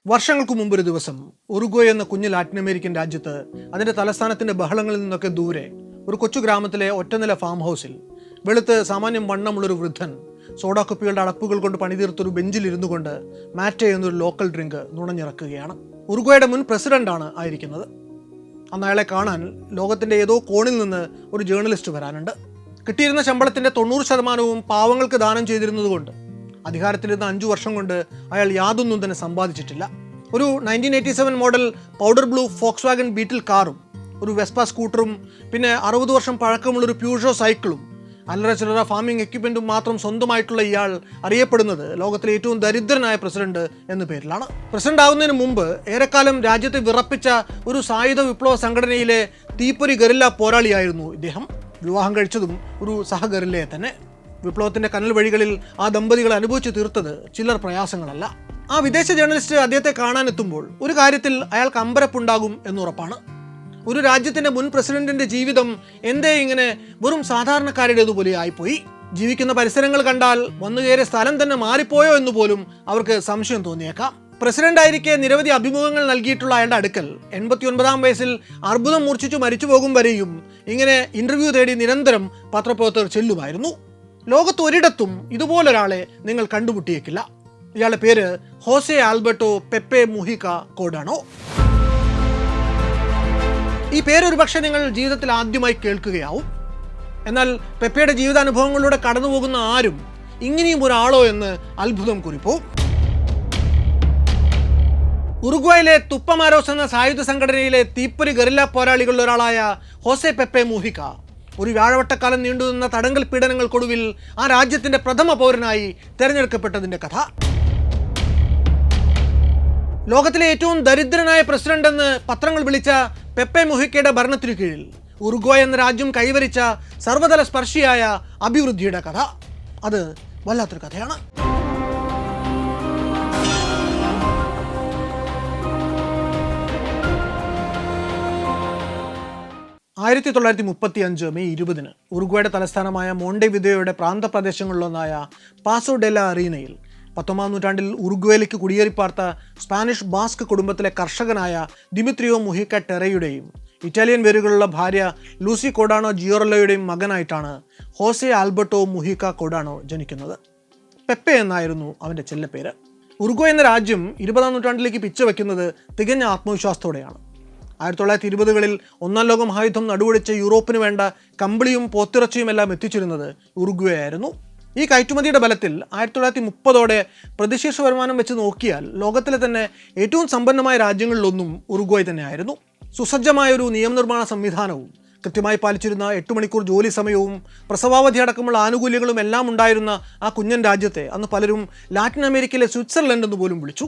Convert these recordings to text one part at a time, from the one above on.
വർഷങ്ങൾക്ക് മുമ്പ് ഒരു ദിവസം ഉറുഗ്വേ എന്ന കുഞ്ഞു ലാറ്റിൻ അമേരിക്കൻ രാജ്യത്ത് അതിന്റെ തലസ്ഥാനത്തിന്റെ ബഹളങ്ങളിൽ നിന്നൊക്കെ ദൂരെ ഒരു കൊച്ചു ഗ്രാമത്തിലെ ഒറ്റനില ഫാം ഹൗസിൽ വെളുത്ത് സാമാന്യം വണ്ണമുള്ളൊരു വൃദ്ധൻ സോഡാ കുപ്പികളുടെ അടപ്പുകൾ കൊണ്ട് പണിതീർത്തൊരു ബെഞ്ചിൽ ഇരുന്നു കൊണ്ട് മാറ്റെ എന്നൊരു ലോക്കൽ ഡ്രിങ്ക് നുണഞ്ഞിറക്കുകയാണ്. ഉറുഗ്വേയുടെ മുൻ പ്രസിഡന്റാണ് ആയിരിക്കുന്നത്. അന്ന് അയാളെ കാണാൻ ലോകത്തിന്റെ ഏതോ കോണിൽ നിന്ന് ഒരു ജേർണലിസ്റ്റ് വരാനുണ്ട്. കിട്ടിയിരുന്ന ശമ്പളത്തിന്റെ 90% പാവങ്ങൾക്ക് ദാനം ചെയ്തിരുന്നതുകൊണ്ട് അധികാരത്തിലിരുന്ന 5 വർഷം കൊണ്ട് അയാൾ യാതൊന്നും തന്നെ സമ്പാദിച്ചിട്ടില്ല. ഒരു 1987 model powder blue Volkswagen Beetle കാറും ഒരു വെസ്പ സ്കൂട്ടറും പിന്നെ 60 വർഷം പഴക്കമുള്ളൊരു പ്യൂഷോ സൈക്കിളും അല്ലറ ചില്ലറ ഫാമിംഗ് എക്യുപ്മെൻറ്റും മാത്രം സ്വന്തമായിട്ടുള്ള ഇയാൾ അറിയപ്പെടുന്നത് ലോകത്തിലെ ഏറ്റവും ദരിദ്രനായ പ്രസിഡന്റ് എന്ന പേരിലാണ്. പ്രസിഡന്റ് ആവുന്നതിന് മുമ്പ് ഏറെക്കാലം രാജ്യത്തെ വിറപ്പിച്ച ഒരു സായുധ വിപ്ലവ സംഘടനയിലെ തീപ്പൊരി ഗറില്ല പോരാളിയായിരുന്നു ഇദ്ദേഹം. വിവാഹം കഴിച്ചതും ഒരു സഹഗറില്ലയെ തന്നെ. വിപ്ലവത്തിന്റെ കനൽ വഴികളിൽ ആ ദമ്പതികൾ അനുഭവിച്ചു തീർത്തത് ചില്ലർ പ്രയാസങ്ങളല്ല. ആ വിദേശ ജേർണലിസ്റ്റ് അദ്ദേഹത്തെ കാണാനെത്തുമ്പോൾ ഒരു കാര്യത്തിൽ അയാൾക്ക് അമ്പരപ്പുണ്ടാകും എന്നുറപ്പാണ്. ഒരു രാജ്യത്തിന്റെ മുൻ പ്രസിഡന്റിന്റെ ജീവിതം എന്തേ ഇങ്ങനെ വെറും സാധാരണക്കാരുടേതുപോലെ ആയിപ്പോയി? ജീവിക്കുന്ന പരിസരങ്ങൾ കണ്ടാൽ വന്നു കയറിയ സ്ഥലം തന്നെ മാറിപ്പോയോ എന്ന് പോലും അവർക്ക് സംശയം തോന്നിയേക്കാം. പ്രസിഡന്റായിരിക്കെ നിരവധി അഭിമുഖങ്ങൾ നൽകിയിട്ടുള്ള അയാളുടെ അടുക്കൽ 89-ാം വയസ്സിൽ അർബുദം മൂർച്ഛിച്ചു മരിച്ചു പോകും വരെയും ഇങ്ങനെ ഇന്റർവ്യൂ തേടി നിരന്തരം പത്രപ്രവർത്തകർ ചെല്ലുമായിരുന്നു. ലോകത്ത് ഒരിടത്തും ഇതുപോലൊരാളെ നിങ്ങൾ കണ്ടുമുട്ടിയേക്കില്ല. ഇയാളുടെ പേര് ഹോസെ ആൽബർട്ടോ പെപ്പെ മുഹിക കോഡാണോ. ഈ പേര് ഒരുപക്ഷെ നിങ്ങൾ ജീവിതത്തിൽ ആദ്യമായി കേൾക്കുകയാവും. എന്നാൽ പെപ്പയുടെ ജീവിതാനുഭവങ്ങളിലൂടെ കടന്നു പോകുന്ന ആരും ഇങ്ങനെയും ഒരാളോ എന്ന് അത്ഭുതം കുറിപ്പോ. ഉറുഗ്വേയിലെ തുപ്പമാരോസ് എന്ന സായുധ സംഘടനയിലെ തീപ്പൊരി ഗറില്ല പോരാളികളിൽ ഒരാളായ ഹോസെ പെപ്പെ മുഹിക ഒരു വ്യാഴവട്ടക്കാലം നീണ്ടുനിന്ന തടങ്കൽ പീഡനങ്ങൾക്കൊടുവിൽ ആ രാജ്യത്തിന്റെ പ്രഥമ പൗരനായി തെരഞ്ഞെടുക്കപ്പെട്ടതിന്റെ കഥ. ലോകത്തിലെ ഏറ്റവും ദരിദ്രനായ പ്രസിഡന്റ് എന്ന് പത്രങ്ങൾ വിളിച്ച പെപ്പെ മുഹിക്കയുടെ ഭരണത്തിനു കീഴിൽ ഉറുഗ്വേ എന്ന രാജ്യം കൈവരിച്ച സർവ്വതല സ്പർശിയായ അഭിവൃദ്ധിയുടെ കഥ. അത് വല്ലാത്തൊരു കഥയാണ്. ആയിരത്തി 1935 മെയ് 20 ഉറുഗ്വേയുടെ തലസ്ഥാനമായ മോണ്ടെവിദേയോയുടെ പ്രാന്തപ്രദേശങ്ങളിലൊന്നായ പാസോ ഡെല അറീനയിൽ 19-ാം നൂറ്റാണ്ടിൽ ഉറുഗ്വേയിലേക്ക് കുടിയേറിപ്പാർത്ത സ്പാനിഷ് ബാസ്ക് കുടുംബത്തിലെ കർഷകനായ ദിമിത്രിയോ മുഹിക ടെറയുടെയും ഇറ്റാലിയൻ വേരുകളുള്ള ഭാര്യ ലൂസി കോഡാണോ ജിയോറലോയുടെയും മകനായിട്ടാണ് ഹോസെ ആൽബർട്ടോ മുഹിക കോഡാണോ ജനിക്കുന്നത്. പെപ്പെ എന്നായിരുന്നു അവൻ്റെ ചെല്ലപ്പേര്. ഉറുഗ്വേ എന്ന രാജ്യം 20-ാം നൂറ്റാണ്ടിലേക്ക് പിച്ചവെക്കുന്നത് തികഞ്ഞ ആത്മവിശ്വാസത്തോടെയാണ്. 1920-കളിൽ 1-ാം ലോക മഹായുദ്ധം നടുവൊടിച്ച് യൂറോപ്പിന് വേണ്ട കമ്പിളിയും പോത്തിറച്ചിയും എല്ലാം എത്തിച്ചിരുന്നത് ഉറുഗ്വേ ആയിരുന്നു. ഈ കയറ്റുമതിയുടെ ബലത്തിൽ 1930ഓടെ പ്രതിശീർഷ വരുമാനം വെച്ച് നോക്കിയാൽ ലോകത്തിലെ തന്നെ ഏറ്റവും സമ്പന്നമായ രാജ്യങ്ങളിലൊന്നും ഉറുഗ്വേ തന്നെയായിരുന്നു. സുസജ്ജമായ ഒരു നിയമനിർമ്മാണ സംവിധാനവും കൃത്യമായി പാലിച്ചിരുന്ന 8 മണിക്കൂർ ജോലി സമയവും പ്രസവാവധി അടക്കമുള്ള ആനുകൂല്യങ്ങളും എല്ലാം ഉണ്ടായിരുന്ന ആ കുഞ്ഞൻ രാജ്യത്തെ അന്ന് പലരും ലാറ്റിൻ അമേരിക്കയിലെ സ്വിറ്റ്സർലൻഡ് എന്ന് പോലും വിളിച്ചു.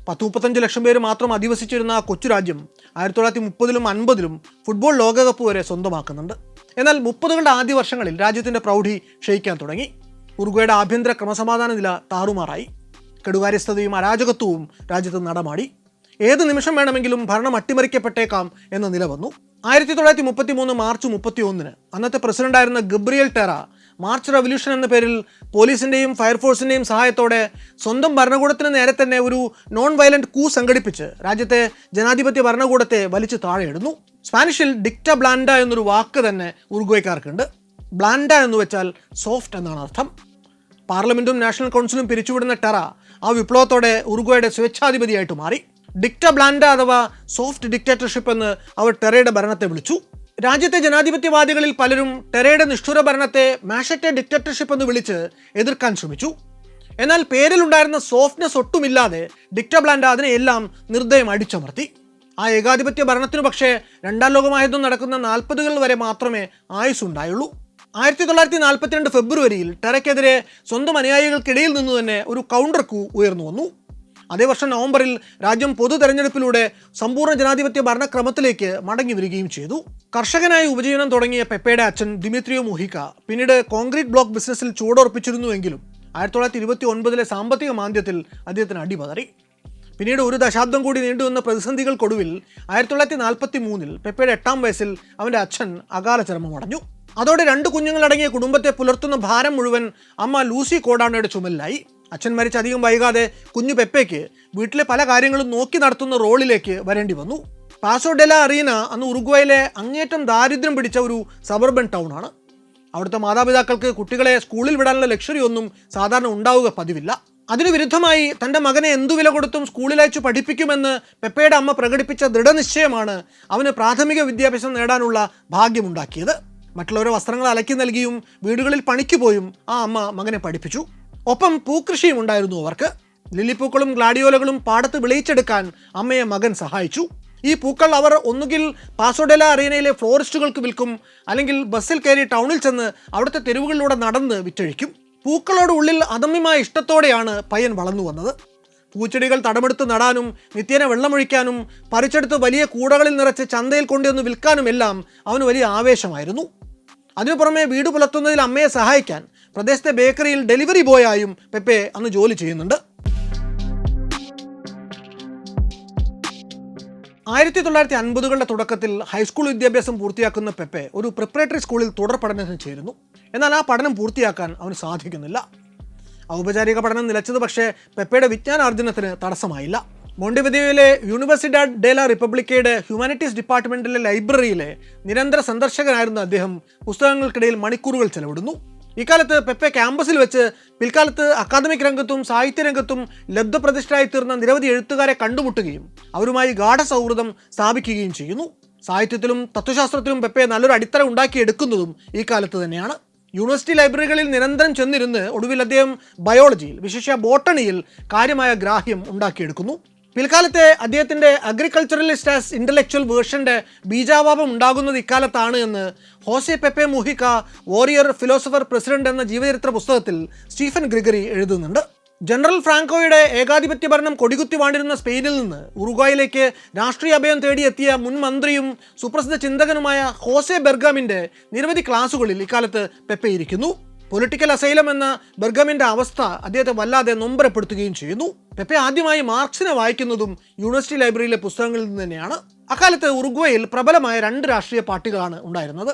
10-35 ലക്ഷം പേര് മാത്രം അധിവസിച്ചിരുന്ന ആ കൊച്ചു രാജ്യം 1930-ലും 50-ലും ഫുട്ബോൾ ലോകകപ്പ് വരെ സ്വന്തമാക്കുന്നുണ്ട്. എന്നാൽ 30-കളുടെ ആദ്യ വർഷങ്ങളിൽ രാജ്യത്തിൻ്റെ പ്രൗഢി ക്ഷയിക്കാൻ തുടങ്ങി. ഉറുഗ്വേയുടെ ആഭ്യന്തര ക്രമസമാധാന നില താറുമാറായി. കെടുകാര്യസ്ഥതയും അരാജകത്വവും രാജ്യത്ത് നടമാടി. ഏത് നിമിഷം വേണമെങ്കിലും ഭരണം അട്ടിമറിക്കപ്പെട്ടേക്കാം എന്ന നില വന്നു. 1933 മാർച്ച് 31 അന്നത്തെ പ്രസിഡന്റായിരുന്ന ഗബ്രിയേൽ ടെറ മാർച്ച് റവല്യൂഷൻ എന്ന പേരിൽ പോലീസിൻ്റെയും ഫയർഫോഴ്സിൻ്റെയും സഹായത്തോടെ സ്വന്തം ഭരണകൂടത്തിന് നേരെ തന്നെ ഒരു നോൺ വയലന്റ് കൂ സംഘടിപ്പിച്ച് രാജ്യത്തെ ജനാധിപത്യ ഭരണകൂടത്തെ വലിച്ചു താഴെയിടുന്നു. സ്പാനിഷിൽ ഡിക്റ്റ ബ്ലാൻഡ എന്നൊരു വാക്ക് തന്നെ ഉറുഗ്വേക്കാർക്കുണ്ട്. ബ്ലാൻഡ എന്ന് വെച്ചാൽ സോഫ്റ്റ് എന്നാണ് അർത്ഥം. പാർലമെൻറ്റും നാഷണൽ കൗൺസിലും പിരിച്ചുവിടുന്ന ടെറ ആ വിപ്ലവത്തോടെ ഉറുഗ്വേയുടെ സ്വേച്ഛാധിപതിയായിട്ട് മാറി. ഡിക്റ്റ ബ്ലാൻഡ അഥവാ സോഫ്റ്റ് ഡിക്റ്റേറ്റർഷിപ്പ് എന്ന് അവർ ടെറയുടെ ഭരണത്തെ വിളിച്ചു. രാജ്യത്തെ ജനാധിപത്യവാദികളിൽ പലരും ടെറയുടെ നിഷ്ഠുര ഭരണത്തെ മാഷറ്റെ ഡിക്റ്റേറ്റർഷിപ്പ് എന്ന് വിളിച്ച് എതിർക്കാൻ ശ്രമിച്ചു. എന്നാൽ പേരിലുണ്ടായിരുന്ന സോഫ്റ്റ്നെസ് ഒട്ടുമില്ലാതെ ഡിക്റ്റ ബ്ലാൻഡ അതിനെ എല്ലാം നിർദ്ദയം അടിച്ചമർത്തി. ആ ഏകാധിപത്യ ഭരണത്തിനു പക്ഷേ 2-ാം ലോകമഹായുദ്ധം നടക്കുന്ന 40-കൾ വരെ മാത്രമേ ആയുസ്സുണ്ടായുള്ളൂ. 1942 ഫെബ്രുവരിയിൽ ടെറയ്ക്കെതിരെ സ്വന്തം അനുയായികൾക്കിടയിൽ നിന്ന് തന്നെ ഒരു കൗണ്ടർ കൂ ഉയർന്നു വന്നു. അതേ വർഷം നവംബറിൽ രാജ്യം പൊതു തെരഞ്ഞെടുപ്പിലൂടെ സമ്പൂർണ്ണ ജനാധിപത്യ ഭരണക്രമത്തിലേക്ക് മടങ്ങി വരികയും ചെയ്തു. കർഷകനായി ഉപജീവനം തുടങ്ങിയ പെപ്പയുടെ അച്ഛൻ ദിമിത്രിയോ മുഹിക പിന്നീട് കോൺക്രീറ്റ് ബ്ലോക്ക് ബിസിനസ്സിൽ ചുവടുറപ്പിച്ചിരുന്നുവെങ്കിലും 1929-ലെ സാമ്പത്തിക മാന്ദ്യത്തിൽ അദ്ദേഹത്തിന് അടിപതറി. പിന്നീട് ഒരു ദശാബ്ദം കൂടി നീണ്ടുവന്ന പ്രതിസന്ധികൾക്കൊടുവിൽ 1943 പെപ്പയുടെ 8-ാം വയസ്സിൽ അവൻ്റെ അച്ഛൻ അകാല ചരമമടഞ്ഞു. അതോടെ 2 കുഞ്ഞുങ്ങളടങ്ങിയ കുടുംബത്തെ പുലർത്തുന്ന ഭാരം മുഴുവൻ അമ്മ ലൂസി കോഡാണോയുടെ ചുമലിലായി. അച്ഛൻ മരിച്ച് അധികം വൈകാതെ കുഞ്ഞു പെപ്പയ്ക്ക് വീട്ടിലെ പല കാര്യങ്ങളും നോക്കി നടത്തുന്ന റോളിലേക്ക് വരേണ്ടി വന്നു. പാസോ ഡെ ലാ അറീന അന്ന് ഉറുഗ്വേയിലെ അങ്ങേറ്റം ദാരിദ്ര്യം പിടിച്ച ഒരു സബർബൻ ടൗൺ ആണ്. അവിടുത്തെ മാതാപിതാക്കൾക്ക് കുട്ടികളെ സ്കൂളിൽ വിടാനുള്ള ലക്ഷറി ഒന്നും സാധാരണ ഉണ്ടാവുക പതിവില്ല. അതിനു വിരുദ്ധമായി തൻ്റെ മകനെ എന്തു വില കൊടുത്തും സ്കൂളിലയച്ചു പഠിപ്പിക്കുമെന്ന് പെപ്പയുടെ അമ്മ പ്രകടിപ്പിച്ച ദൃഢനിശ്ചയമാണ് അവന് പ്രാഥമിക വിദ്യാഭ്യാസം നേടാനുള്ള ഭാഗ്യമുണ്ടാക്കിയത്. മറ്റുള്ളവരെ വസ്ത്രങ്ങൾ അലക്കി നൽകിയും വീടുകളിൽ പണിക്ക് പോയും ആ അമ്മ മകനെ പഠിപ്പിച്ചു. ഒപ്പം പൂക്കൃഷിയും ഉണ്ടായിരുന്നു അവർക്ക്. ലില്ലിപ്പൂക്കളും ഗ്ലാഡിയോലകളും പാടത്ത് വിളയിച്ചെടുക്കാൻ അമ്മയെ മകൻ സഹായിച്ചു. ഈ പൂക്കൾ അവർ ഒന്നുകിൽ പാസോ ഡെ ലാ അറീനയിലെ ഫ്ലോറിസ്റ്റുകൾക്ക് വിൽക്കും, അല്ലെങ്കിൽ ബസ്സിൽ കയറി ടൗണിൽ ചെന്ന് അവിടുത്തെ തെരുവുകളിലൂടെ നടന്ന് വിറ്റഴിക്കും. പൂക്കളോട് ഉള്ളിൽ അദമ്യമായ ഇഷ്ടത്തോടെയാണ് പയ്യൻ വളർന്നു വന്നത്. പൂച്ചെടികൾ തടമെടുത്ത് നടാനും നിത്യേന വെള്ളമൊഴിക്കാനും പറിച്ചെടുത്ത് വലിയ കൂടകളിൽ നിറച്ച് ചന്തയിൽ കൊണ്ടുവന്ന് വിൽക്കാനും എല്ലാം അവന് വലിയ ആവേശമായിരുന്നു. അതിനു പുറമെ വീട് പുലർത്തുന്നതിൽ അമ്മയെ സഹായിക്കാൻ പ്രദേശത്തെ ബേക്കറിയിൽ ഡെലിവറി ബോയായും പെപ്പെ അന്ന് ജോലി ചെയ്യുന്നുണ്ട്. 1950കളുടെ തുടക്കത്തിൽ ഹൈസ്കൂൾ വിദ്യാഭ്യാസം പൂർത്തിയാക്കുന്ന പെപ്പെ ഒരു പ്രിപ്പറേറ്ററി സ്കൂളിൽ തുടർ പഠനത്തിന് ചേരുന്നു. എന്നാൽ ആ പഠനം പൂർത്തിയാക്കാൻ അവന് സാധിക്കുന്നില്ല. ഔപചാരിക പഠനം നിലച്ചത് പക്ഷേ പെപ്പയുടെ വിജ്ഞാനാർജനത്തിന് തടസ്സമായില്ല. മോണ്ടെവിദേയോയിലെ യൂണിവേഴ്സിഡാഡ് ഡെ ലാ റിപ്പബ്ലിക്കയുടെ ഹ്യൂമാനിറ്റീസ് ഡിപ്പാർട്ട്മെൻറ്റിലെ ലൈബ്രറിയിലെ നിരന്തര സന്ദർശകനായിരുന്ന അദ്ദേഹം പുസ്തകങ്ങൾക്കിടയിൽ മണിക്കൂറുകൾ ചെലവിടുന്നു. ഇക്കാലത്ത് പെപ്പെ ക്യാമ്പസിൽ വെച്ച് പിൽക്കാലത്ത് അക്കാദമിക് രംഗത്തും സാഹിത്യരംഗത്തും ലബ്ധപ്രതിഷ്ഠരായി തീർന്ന നിരവധി എഴുത്തുകാരെ കണ്ടുമുട്ടുകയും അവരുമായി ഗാഢസൗഹൃദം സ്ഥാപിക്കുകയും ചെയ്യുന്നു. സാഹിത്യത്തിലും തത്വശാസ്ത്രത്തിലും പെപ്പെ നല്ലൊരു അടിത്തറ ഉണ്ടാക്കിയെടുക്കുന്നതും ഈ കാലത്ത് തന്നെയാണ്. യൂണിവേഴ്സിറ്റി ലൈബ്രറികളിൽ നിരന്തരം ചെന്നിരുന്ന് ഒടുവിൽ അദ്ദേഹം ബയോളജിയിൽ, വിശേഷ ബോട്ടണിയിൽ കാര്യമായ ഗ്രാഹ്യം ഉണ്ടാക്കിയെടുക്കുന്നു. പിൽക്കാലത്തെ അദ്ദേഹത്തിൻ്റെ അഗ്രികൾച്ചറലിസ്റ്റ് ആസ് ഇൻ്റലക്ച്വൽ വേർഷൻ്റെ ബീജാവാപം ഉണ്ടാകുന്നത് ഇക്കാലത്താണ് എന്ന് Jose Pepe Mujica, warrior, philosopher, president എന്ന ജീവചരിത്ര പുസ്തകത്തിൽ സ്റ്റീഫൻ ഗ്രിഗറി എഴുതുന്നുണ്ട്. ജനറൽ ഫ്രാങ്കോയുടെ ഏകാധിപത്യ ഭരണം കൊടികുത്തി വാണ്ടിരുന്ന സ്പെയിനിൽ നിന്ന് ഉറുഗ്വായിലേക്ക് രാഷ്ട്രീയ അഭയം തേടിയെത്തിയ മുൻ മന്ത്രിയും സുപ്രസിദ്ധ ചിന്തകനുമായ ഹോസെ ബെർഗാമിൻ്റെ നിരവധി ക്ലാസുകളിൽ ഇക്കാലത്ത് പെപ്പെ ഇരിക്കുന്നു. പൊളിറ്റിക്കൽ അസൈലം എന്ന ബെർഗാമിൻ്റെ അവസ്ഥ അദ്ദേഹത്തെ വല്ലാതെ നൊമ്പരപ്പെടുത്തുകയും ചെയ്യുന്നു. പെപ്പെ ആദ്യമായി മാർക്സിനെ വായിക്കുന്നതും യൂണിവേഴ്സിറ്റി ലൈബ്രറിയിലെ പുസ്തകങ്ങളിൽ നിന്ന് തന്നെയാണ്. അക്കാലത്ത് ഉറുഗ്വേയിൽ പ്രബലമായ 2 രാഷ്ട്രീയ പാർട്ടികളാണ് ഉണ്ടായിരുന്നത്.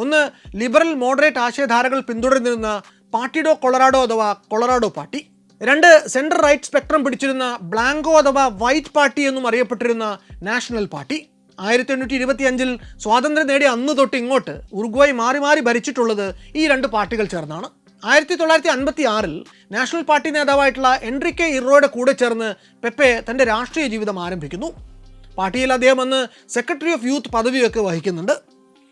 ഒന്ന് ലിബറൽ മോഡറേറ്റ് ആശയധാരകൾ പിന്തുടർന്നിരുന്ന പാർട്ടിഡോ കൊളറാഡോ അഥവാ Colorado party. 2 central right spectrum പിടിച്ചിരുന്ന ബ്ലാങ്കോ അഥവാ വൈറ്റ് പാർട്ടി എന്നും അറിയപ്പെട്ടിരുന്ന നാഷണൽ പാർട്ടി. 1825 സ്വാതന്ത്ര്യം നേടിയ അന്ന് തൊട്ട് ഇങ്ങോട്ട് ഉറുഗ്വായ് മാറി മാറി ഭരിച്ചിട്ടുള്ളത് ഈ 2 പാർട്ടികൾ ചേർന്നാണ്. 1956 നാഷണൽ പാർട്ടി നേതാവായിട്ടുള്ള എൻറിക്കെ ഇറോയുടെ കൂടെ ചേർന്ന് പെപ്പെ തൻ്റെ രാഷ്ട്രീയ ജീവിതം ആരംഭിക്കുന്നു. പാർട്ടിയിൽ അദ്ദേഹം അന്ന് സെക്രട്ടറി ഓഫ് യൂത്ത് പദവിയൊക്കെ വഹിക്കുന്നുണ്ട്.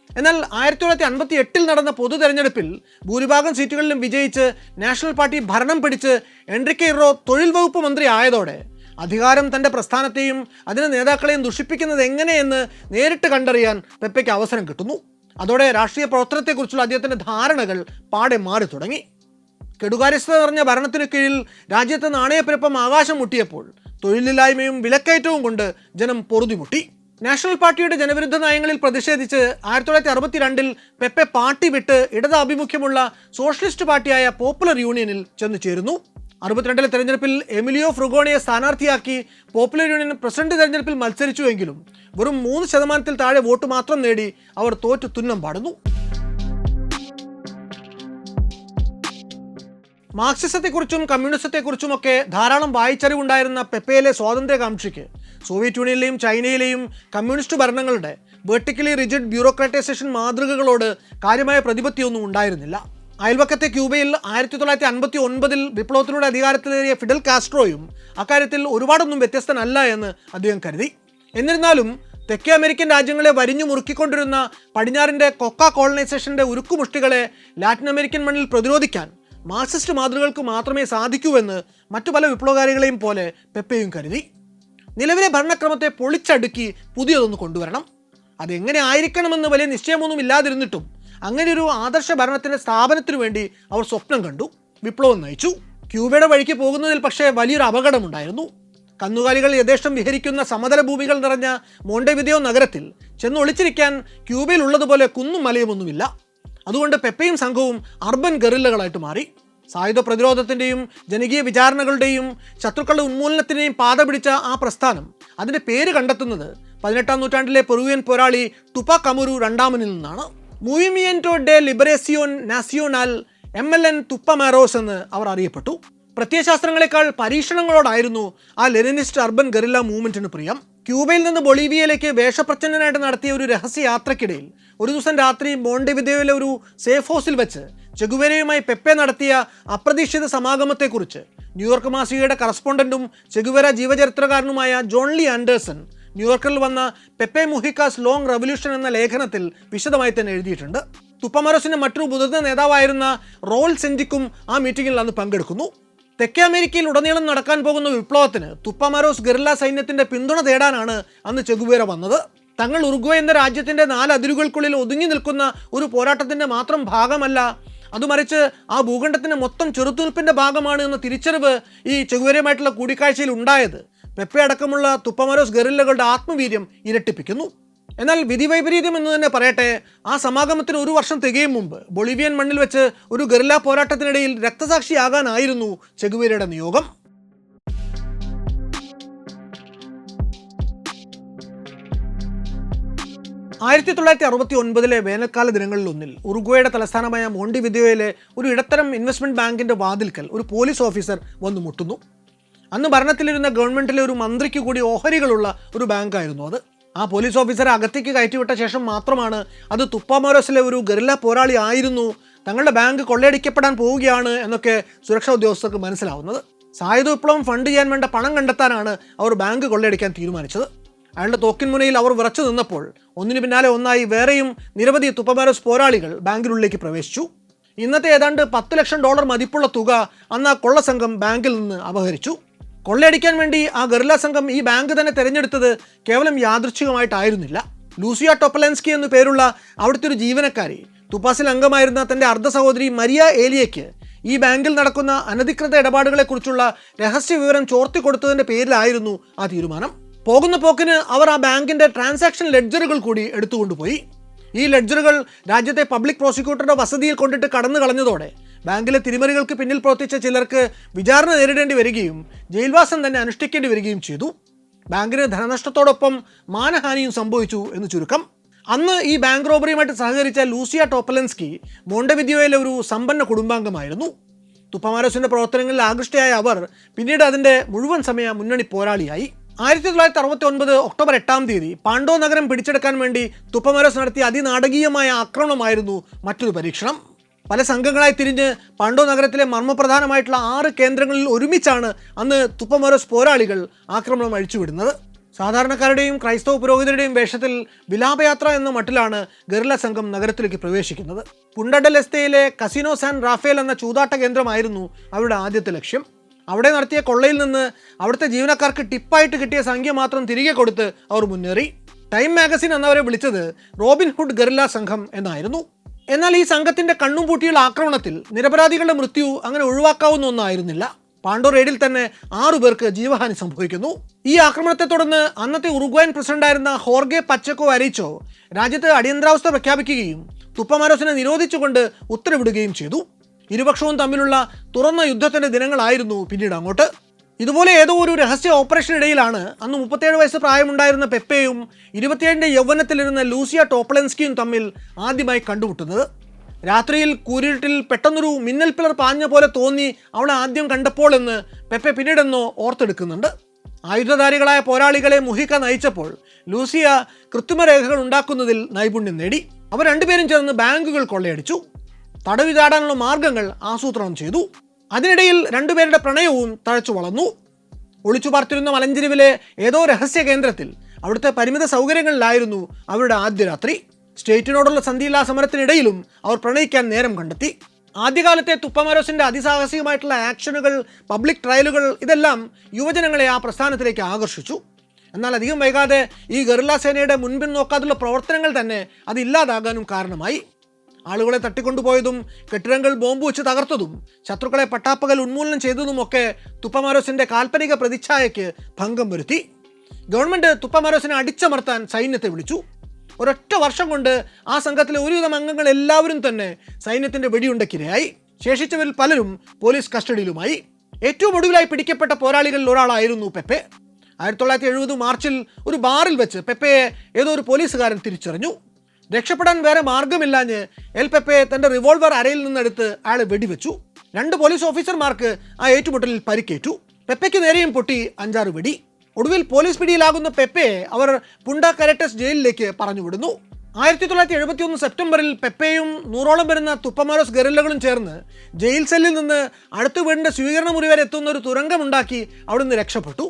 എന്നാൽ 1958 നടന്ന പൊതു തെരഞ്ഞെടുപ്പിൽ ഭൂരിഭാഗം സീറ്റുകളിലും വിജയിച്ച് നാഷണൽ പാർട്ടി ഭരണം പിടിച്ച് എൻറിക്കെ ഇറോ തൊഴിൽ വകുപ്പ് മന്ത്രി ആയതോടെ അധികാരം തൻ്റെ പ്രസ്ഥാനത്തെയും അതിൻ്റെ നേതാക്കളെയും ദുഷിപ്പിക്കുന്നത് എങ്ങനെയെന്ന് നേരിട്ട് കണ്ടറിയാൻ പെപ്പയ്ക്ക് അവസരം കിട്ടുന്നു. അതോടെ രാഷ്ട്രീയ പ്രവർത്തനത്തെക്കുറിച്ചുള്ള അദ്ദേഹത്തിൻ്റെ ധാരണകൾ പാടെ മാറി തുടങ്ങി. കെടുകാര്യസ്ഥത നിറഞ്ഞ ഭരണത്തിനു കീഴിൽ രാജ്യത്ത് നാണയപ്പെരുപ്പം ആകാശം മുട്ടിയപ്പോൾ തൊഴിലില്ലായ്മയും വിലക്കയറ്റവും കൊണ്ട് ജനം പൊറുതിമുട്ടി. നാഷണൽ പാർട്ടിയുടെ ജനവിരുദ്ധ നയങ്ങളിൽ പ്രതിഷേധിച്ച് 1962 പെപ്പെ പാർട്ടി വിട്ട് ഇടതാഭിമുഖ്യമുള്ള സോഷ്യലിസ്റ്റ് പാർട്ടിയായ പോപ്പുലർ യൂണിയനിൽ ചെന്നു ചേരുന്നു. 62 തെരഞ്ഞെടുപ്പിൽ എമിലിയോ ഫ്രുഗോണിയെ സ്ഥാനാർത്ഥിയാക്കി പോപ്പുലർ യൂണിയൻ പ്രസിഡന്റ് തെരഞ്ഞെടുപ്പിൽ മത്സരിച്ചുവെങ്കിലും വെറും 3% താഴെ വോട്ട് മാത്രം നേടി അവർ തോറ്റു തുന്നം പാടുന്നു. മാർക്സിസത്തെക്കുറിച്ചും കമ്മ്യൂണിസത്തെക്കുറിച്ചുമൊക്കെ ധാരാളം വായിച്ചറിവുണ്ടായിരുന്ന പെപ്പയിലെ സ്വാതന്ത്ര്യകാംക്ഷിക്ക് സോവിയറ്റ് യൂണിയനിലെയും ചൈനയിലെയും കമ്മ്യൂണിസ്റ്റ് ഭരണങ്ങളുടെ വെർട്ടിക്കലി റിജിഡ് ബ്യൂറോക്രാറ്റൈസേഷൻ മാതൃകകളോട് കാര്യമായ പ്രതിപത്തിയൊന്നും ഉണ്ടായിരുന്നില്ല. അയൽവക്കത്തെ ക്യൂബയിൽ 1959 വിപ്ലവത്തിലൂടെ അധികാരത്തിലേറിയ ഫിഡൽ കാസ്ട്രോയും അക്കാര്യത്തിൽ ഒരുപാടൊന്നും വ്യത്യസ്തനല്ല എന്ന് അദ്ദേഹം കരുതി. എന്നിരുന്നാലും തെക്കേ അമേരിക്കൻ രാജ്യങ്ങളെ വരിഞ്ഞു മുറുക്കിക്കൊണ്ടിരുന്ന പടിഞ്ഞാറിൻ്റെ കൊക്ക കോളനൈസേഷൻ്റെ ഉരുക്കുമുഷ്ടികളെ ലാറ്റിൻ അമേരിക്കൻ മണ്ണിൽ പ്രതിരോധിക്കാൻ മാർക്സിസ്റ്റ് മാതൃകൾക്ക് മാത്രമേ സാധിക്കൂ എന്ന് മറ്റു പല വിപ്ലവകാരികളെയും പോലെ പെപ്പയും കരുതി. നിലവിലെ ഭരണക്രമത്തെ പൊളിച്ചടുക്കി പുതിയതൊന്ന് കൊണ്ടുവരണം. അതെങ്ങനെ ആയിരിക്കണമെന്ന് വലിയ നിശ്ചയമൊന്നും ഇല്ലാതിരുന്നിട്ടും അങ്ങനെ ഒരു ആദർശ ഭരണത്തിൻ്റെ സ്ഥാപനത്തിനു വേണ്ടി അവർ സ്വപ്നം കണ്ടു, വിപ്ലവം നയിച്ചു. ക്യൂബയുടെ വഴിക്ക് പോകുന്നതിൽ പക്ഷേ വലിയൊരു അപകടമുണ്ടായിരുന്നു. കന്നുകാലികൾ യഥേഷ്ടം വിഹരിക്കുന്ന സമതല ഭൂമികൾ നിറഞ്ഞ മോണ്ടെവിദേയോ നഗരത്തിൽ ചെന്നൊളിച്ചിരിക്കാൻ ക്യൂബയിൽ ഉള്ളതുപോലെ കുന്നും മലയുമൊന്നുമില്ല. അതുകൊണ്ട് പെപ്പയും സംഘവും അർബൻ ഗറില്ലകളായിട്ട് മാറി. സായുധ പ്രതിരോധത്തിൻ്റെയും ജനകീയ വിചാരണകളുടെയും ശത്രുക്കളുടെ ഉന്മൂലനത്തിൻ്റെയും പാത പിടിച്ച ആ പ്രസ്ഥാനം അതിൻ്റെ പേര് കണ്ടെത്തുന്നത് 18ാം നൂറ്റാണ്ടിലെ പെറുവിയൻ പോരാളി ടുപാക് അമുരു രണ്ടാമനിൽ നിന്നാണ്. മൂവിമിയൻറ്റോ ഡെ ലിബറേസിയോൺ നാസിയോണൽ MLN തുപ്പമാരോസ് എന്ന് അവർ അറിയപ്പെട്ടു. പ്രത്യയശാസ്ത്രങ്ങളെക്കാൾ പരീക്ഷണങ്ങളോടായിരുന്നു ആ ലെനിനിസ്റ്റ് അർബൻ ഗറില്ല മൂവ്മെന്റിന് പ്രിയം. ക്യൂബയിൽ നിന്ന് ബൊളീവിയയിലേക്ക് വേഷപ്രച്ഛന്നനായിട്ട് നടത്തിയ ഒരു രഹസ്യ യാത്രക്കിടയിൽ ഒരു ദിവസം രാത്രി മോണ്ടെവിദേയോയിലെ ഒരു സേഫ് ഹൗസിൽ വെച്ച് ചെഗുവേരയുമായി പെപ്പെ നടത്തിയ അപ്രതീക്ഷിത സമാഗമത്തെക്കുറിച്ച് ന്യൂയോർക്ക് മാസികയുടെ കറസ്പോണ്ടന്റും ചെഗുവേര ജീവചരിത്രകാരനുമായ ജോൺ ലീ ആൻഡേഴ്സൺ ന്യൂയോർക്കിൽ വന്ന പെപ്പെ മുഹിക്കാസ് ലോങ് റെവല്യൂഷൻ എന്ന ലേഖനത്തിൽ വിശദമായി തന്നെ എഴുതിയിട്ടുണ്ട്. തുപ്പമരോസിന്റെ മറ്റൊരു മുതിർന്ന നേതാവായിരുന്ന റോൾ സെന്റിക്കും ആ മീറ്റിംഗിൽ അന്ന് പങ്കെടുക്കുന്നു. തെക്കേ അമേരിക്കയിൽ ഉടനീളം നടക്കാൻ പോകുന്ന വിപ്ലവത്തിന് തുപ്പമരോസ് ഗറില്ല സൈന്യത്തിന്റെ പിന്തുണ തേടാനാണ് അന്ന് ചെഗുവേര വന്നത്. തങ്ങൾ ഉറുഗ്വേ എന്ന രാജ്യത്തിന്റെ 4 അതിരുകൾക്കുള്ളിൽ ഒതുങ്ങി നിൽക്കുന്ന ഒരു പോരാട്ടത്തിന്റെ മാത്രം ഭാഗമല്ല, അതുമറിച്ച് ആ ഭൂഖണ്ഡത്തിന്റെ മൊത്തം ചെറുത്തുനിൽപ്പിന്റെ ഭാഗമാണ് എന്ന തിരിച്ചറിവ് ഈ ചെഗുവേരയുമായിട്ടുള്ള കൂടിക്കാഴ്ചയിൽ ഉണ്ടായത് പെപ്പെ അടക്കമുള്ള തുപ്പമരോസ് ഗറില്ലകളുടെ ആത്മവീര്യം ഇരട്ടിപ്പിക്കുന്നു. എന്നാൽ വിധിവൈപരീത്യം എന്ന് തന്നെ പറയട്ടെ, ആ സമാഗമത്തിന് 1 വർഷം തികയും മുമ്പ് ബൊളീവിയൻ മണ്ണിൽ വെച്ച് ഒരു ഗറില്ല പോരാട്ടത്തിനിടയിൽ രക്തസാക്ഷിയാകാനായിരുന്നു ചെഗുവേരയുടെ നിയോഗം. ആയിരത്തി 1969 വേനൽക്കാല ദിനങ്ങളിലൊന്നിൽ ഉറുഗ്വേയുടെ തലസ്ഥാനമായ മോണ്ടിവിദേയോയിലെ ഒരു ഇടത്തരം ഇൻവെസ്റ്റ്മെന്റ് ബാങ്കിന്റെ വാതിൽക്കൽ ഒരു പോലീസ് ഓഫീസർ വന്നു മുട്ടുന്നു. അന്ന് ഭരണത്തിലിരുന്ന ഗവൺമെന്റിലെ ഒരു മന്ത്രിക്ക് കൂടി ഓഹരികളുള്ള ഒരു ബാങ്കായിരുന്നു അത്. ആ പോലീസ് ഓഫീസറെ അകത്തേക്ക് കയറ്റിവിട്ട ശേഷം മാത്രമാണ് അത് തുപ്പമരോസിലെ ഒരു ഗറില്ല പോരാളി ആയിരുന്നു, തങ്ങളുടെ ബാങ്ക് കൊള്ളയടിക്കപ്പെടാൻ പോവുകയാണ് എന്നൊക്കെ സുരക്ഷാ ഉദ്യോഗസ്ഥർക്ക് മനസ്സിലാവുന്നത്. സായുധ വിപ്ലവം ഫണ്ട് ചെയ്യാൻ വേണ്ട പണം കണ്ടെത്താനാണ് അവർ ബാങ്ക് കൊള്ളയടിക്കാൻ തീരുമാനിച്ചത്. അയാളുടെ തോക്കിൻ മുനയിൽ അവർ വിറച്ചു നിന്നപ്പോൾ ഒന്നിനു പിന്നാലെ ഒന്നായി വേറെയും നിരവധി തുപ്പമരോസ് പോരാളികൾ ബാങ്കിനുള്ളിലേക്ക് പ്രവേശിച്ചു. ഇന്നത്തെ ഏതാണ്ട് $10 ലക്ഷം മതിപ്പുള്ള തുക അന്ന് ആ കൊള്ളസംഘം ബാങ്കിൽ നിന്ന് അപഹരിച്ചു. കൊള്ളയടിക്കാൻ വേണ്ടി ആ ഗറില്ല സംഘം ഈ ബാങ്ക് തന്നെ തിരഞ്ഞെടുത്തത് കേവലം യാദൃച്ഛികമായിട്ടായിരുന്നില്ല. ലൂസിയ ടോപ്പലൻസ്കി എന്നു പേരുള്ള അവിടുത്തെ ഒരു ജീവനക്കാരി തുപ്പാസിൽ അംഗമായിരുന്ന തൻ്റെ അർദ്ധ സഹോദരി മരിയ ഏലിയയ്ക്ക് ഈ ബാങ്കിൽ നടക്കുന്ന അനധികൃത ഇടപാടുകളെക്കുറിച്ചുള്ള രഹസ്യ വിവരം ചോർത്തിക്കൊടുത്തതിൻ്റെ പേരിലായിരുന്നു ആ തീരുമാനം. പോകുന്ന പോക്കിന് അവർ ആ ബാങ്കിൻ്റെ ട്രാൻസാക്ഷൻ ലെഡ്ജറുകൾ കൂടി എടുത്തുകൊണ്ടുപോയി. ഈ ലെഡ്ജറുകൾ രാജ്യത്തെ പബ്ലിക് പ്രോസിക്യൂട്ടറുടെ വസതിയിൽ കൊണ്ടിട്ട് കടന്നു കളഞ്ഞതോടെ ബാങ്കിലെ തിരിമറികൾക്ക് പിന്നിൽ പ്രവർത്തിച്ച ചിലർക്ക് വിചാരണ നേരിടേണ്ടി വരികയും ജയിൽവാസം തന്നെ അനുഷ്ഠിക്കേണ്ടി വരികയും ചെയ്തു. ബാങ്കിന് ധനനഷ്ടത്തോടൊപ്പം മാനഹാനിയും സംഭവിച്ചു എന്ന് ചുരുക്കം. അന്ന് ഈ ബാങ്ക് റോബറിയുമായിട്ട് സഹകരിച്ച ലൂസിയ ടോപ്പലൻസ്കി മോണ്ടെവിദേയോയിലെ ഒരു സമ്പന്ന കുടുംബാംഗമായിരുന്നു. തുപ്പമരോസിൻ്റെ പ്രവർത്തനങ്ങളിൽ ആകൃഷ്ടയായ അവർ പിന്നീട് അതിൻ്റെ മുഴുവൻ സമയ മുന്നണി പോരാളിയായി. 1969 ഒക്ടോബർ 8 പാണ്ഡോ നഗരം പിടിച്ചെടുക്കാൻ വേണ്ടി തുപ്പമരോസ് നടത്തിയ അതിനാടകീയമായ ആക്രമണമായിരുന്നു മറ്റൊരു പരീക്ഷണം. പല സംഘങ്ങളായി തിരിഞ്ഞ് പാണ്ഡോ നഗരത്തിലെ മർമ്മപ്രധാനമായിട്ടുള്ള 6 കേന്ദ്രങ്ങളിൽ ഒരുമിച്ചാണ് അന്ന് തുപ്പമരോസ് പോരാളികൾ ആക്രമണം അഴിച്ചുവിടുന്നത്. സാധാരണക്കാരുടെയും ക്രൈസ്തവ പുരോഹിതരുടെയും വേഷത്തിൽ വിലാപയാത്ര എന്ന മട്ടിലാണ് ഗറില്ല സംഘം നഗരത്തിലേക്ക് പ്രവേശിക്കുന്നത്. പുണ്ട ഡെൽ എസ്തയിലെ കസിനോ സാൻ റാഫേൽ എന്ന ചൂതാട്ട കേന്ദ്രമായിരുന്നു അവരുടെ ആദ്യത്തെ ലക്ഷ്യം. അവിടെ നടത്തിയ കൊള്ളയിൽ നിന്ന് അവിടുത്തെ ജീവനക്കാർക്ക് ടിപ്പായിട്ട് കിട്ടിയ സംഖ്യ മാത്രം തിരികെ കൊടുത്ത് അവർ മുന്നേറി. ടൈം മാഗസിൻ എന്നവരെ വിളിച്ചത് റോബിൻ ഹുഡ് ഗറില്ല സംഘം എന്നായിരുന്നു. എന്നാൽ ഈ സംഘത്തിൻ്റെ കണ്ണും പൂട്ടിയുള്ള ആക്രമണത്തിൽ നിരപരാധികളുടെ മൃത്യു അങ്ങനെ ഒഴിവാക്കാവുന്ന ഒന്നായിരുന്നില്ല. പാണ്ഡോ റെയ്ഡിൽ തന്നെ 6 പേർക്ക് ജീവഹാനി സംഭവിക്കുന്നു. ഈ ആക്രമണത്തെ തുടർന്ന് അന്നത്തെ ഉറുഗ്വേൻ പ്രസിഡന്റായിരുന്ന ഹോർഗെ പച്ചക്കോ അരീച്ചോ രാജ്യത്ത് അടിയന്തരാവസ്ഥ പ്രഖ്യാപിക്കുകയും തുപ്പമരോസിനെ നിരോധിച്ചുകൊണ്ട് ഉത്തരവിടുകയും ചെയ്തു. ഇരുപക്ഷവും തമ്മിലുള്ള തുറന്ന യുദ്ധത്തിൻ്റെ ദിനങ്ങളായിരുന്നു പിന്നീട് അങ്ങോട്ട്. ഇതുപോലെ ഏതോ ഒരു രഹസ്യ ഓപ്പറേഷനിടയിലാണ് അന്ന് 37 വയസ്സ് പ്രായമുണ്ടായിരുന്ന പെപ്പയും 27ന്റെ യൗവനത്തിലിരുന്ന ലൂസിയ ടോപ്പലൻസ്കിയും തമ്മിൽ ആദ്യമായി കണ്ടുമുട്ടുന്നത്. രാത്രിയിൽ കൂരിരുട്ടിൽ പെട്ടെന്നൊരു മിന്നൽ പിളർ പാഞ്ഞ പോലെ തോന്നി അവളെ ആദ്യം കണ്ടപ്പോൾ എന്ന് പെപ്പെ പിന്നീടെന്നോ ഓർത്തെടുക്കുന്നുണ്ട്. ആയുധധാരികളായ പോരാളികളെ മുഹിക്ക നയിച്ചപ്പോൾ ലൂസിയ കൃത്രിമരേഖകൾ ഉണ്ടാക്കുന്നതിൽ നൈപുണ്യം നേടി. അവർ രണ്ടുപേരും ചേർന്ന് ബാങ്കുകൾ കൊള്ളയടിച്ചു. തടവി ചാടാനുള്ള മാർഗങ്ങൾ ആസൂത്രണം ചെയ്തു. അതിനിടയിൽ രണ്ടുപേരുടെ പ്രണയവും തഴച്ചു വളർന്നു. ഒളിച്ചു പാർത്തിരുന്ന മലഞ്ചെരിവിലെ ഏതോ രഹസ്യ കേന്ദ്രത്തിൽ അവിടുത്തെ പരിമിത സൗകര്യങ്ങളിലായിരുന്നു അവരുടെ ആദ്യ രാത്രി. സ്റ്റേറ്റിനോടുള്ള സന്ധിയില്ലാ സമരത്തിനിടയിലും അവർ പ്രണയിക്കാൻ നേരം കണ്ടെത്തി. ആദ്യകാലത്തെ തുപ്പമരോസിൻ്റെ അതിസാഹസികമായിട്ടുള്ള ആക്ഷനുകൾ, പബ്ലിക് ട്രയലുകൾ ഇതെല്ലാം യുവജനങ്ങളെ ആ പ്രസ്ഥാനത്തിലേക്ക് ആകർഷിച്ചു. എന്നാൽ അധികം വൈകാതെ ഈ ഗറില്ല സേനയുടെ മുൻപിൻ നോക്കാതുള്ള പ്രവർത്തനങ്ങൾ തന്നെ അതില്ലാതാകാനും കാരണമായി. ആളുകളെ തട്ടിക്കൊണ്ടുപോയതും കെട്ടിടങ്ങൾ ബോംബ് വെച്ച് തകർത്തതും ശത്രുക്കളെ പട്ടാപ്പകൽ ഉന്മൂലനം ചെയ്തതുമൊക്കെ തുപ്പമരോസിൻ്റെ കാൽപ്പനിക പ്രതിച്ഛായയ്ക്ക് ഭംഗം വരുത്തി. ഗവൺമെൻറ് തുപ്പമരോസിനെ അടിച്ചമർത്താൻ സൈന്യത്തെ വിളിച്ചു. ഒരൊറ്റ വർഷം കൊണ്ട് ആ സംഘത്തിലെ ഒരുവിധം അംഗങ്ങൾ എല്ലാവരും തന്നെ സൈന്യത്തിൻ്റെ വെടിയുണ്ടക്കിരയായി. ശേഷിച്ചവരിൽ പലരും പോലീസ് കസ്റ്റഡിയിലുമായി. ഏറ്റവും ഒടുവിലായി പിടിക്കപ്പെട്ട പോരാളികളിൽ ഒരാളായിരുന്നു പെപ്പെ. 1970 മാർച്ചിൽ ഒരു ബാറിൽ വെച്ച് പെപ്പയെ ഏതോ ഒരു പോലീസുകാരൻ തിരിച്ചറിഞ്ഞു. രക്ഷപ്പെടാൻ വേറെ മാർഗമില്ലാഞ്ഞ് എൽ പെപ്പെ തൻ്റെ റിവോൾവർ അരയിൽ നിന്നെടുത്ത് അയാളെ വെടിവെച്ചു. 2 പോലീസ് ഓഫീസർമാർക്ക് ആ ഏറ്റുമുട്ടലിൽ പരിക്കേറ്റു. പെപ്പയ്ക്ക് നേരെയും പൊട്ടി 5-6 വെടി. ഒടുവിൽ പോലീസ് പിടിയിലാകുന്ന പെപ്പയെ അവർ പുണ്ട കരറ്റസ് ജയിലിലേക്ക് പറഞ്ഞുവിടുന്നു. 1971 സെപ്റ്റംബറിൽ പെപ്പയും 100ഓളം വരുന്ന തുപ്പമാരോസ് ഗറില്ലകളും ചേർന്ന് ജയിൽ സെല്ലിൽ നിന്ന് അടുത്ത വീടിൻ്റെ സ്വീകരണ മുറി വരെ എത്തുന്ന ഒരു തുരങ്കമുണ്ടാക്കി അവിടുന്ന് രക്ഷപ്പെട്ടു.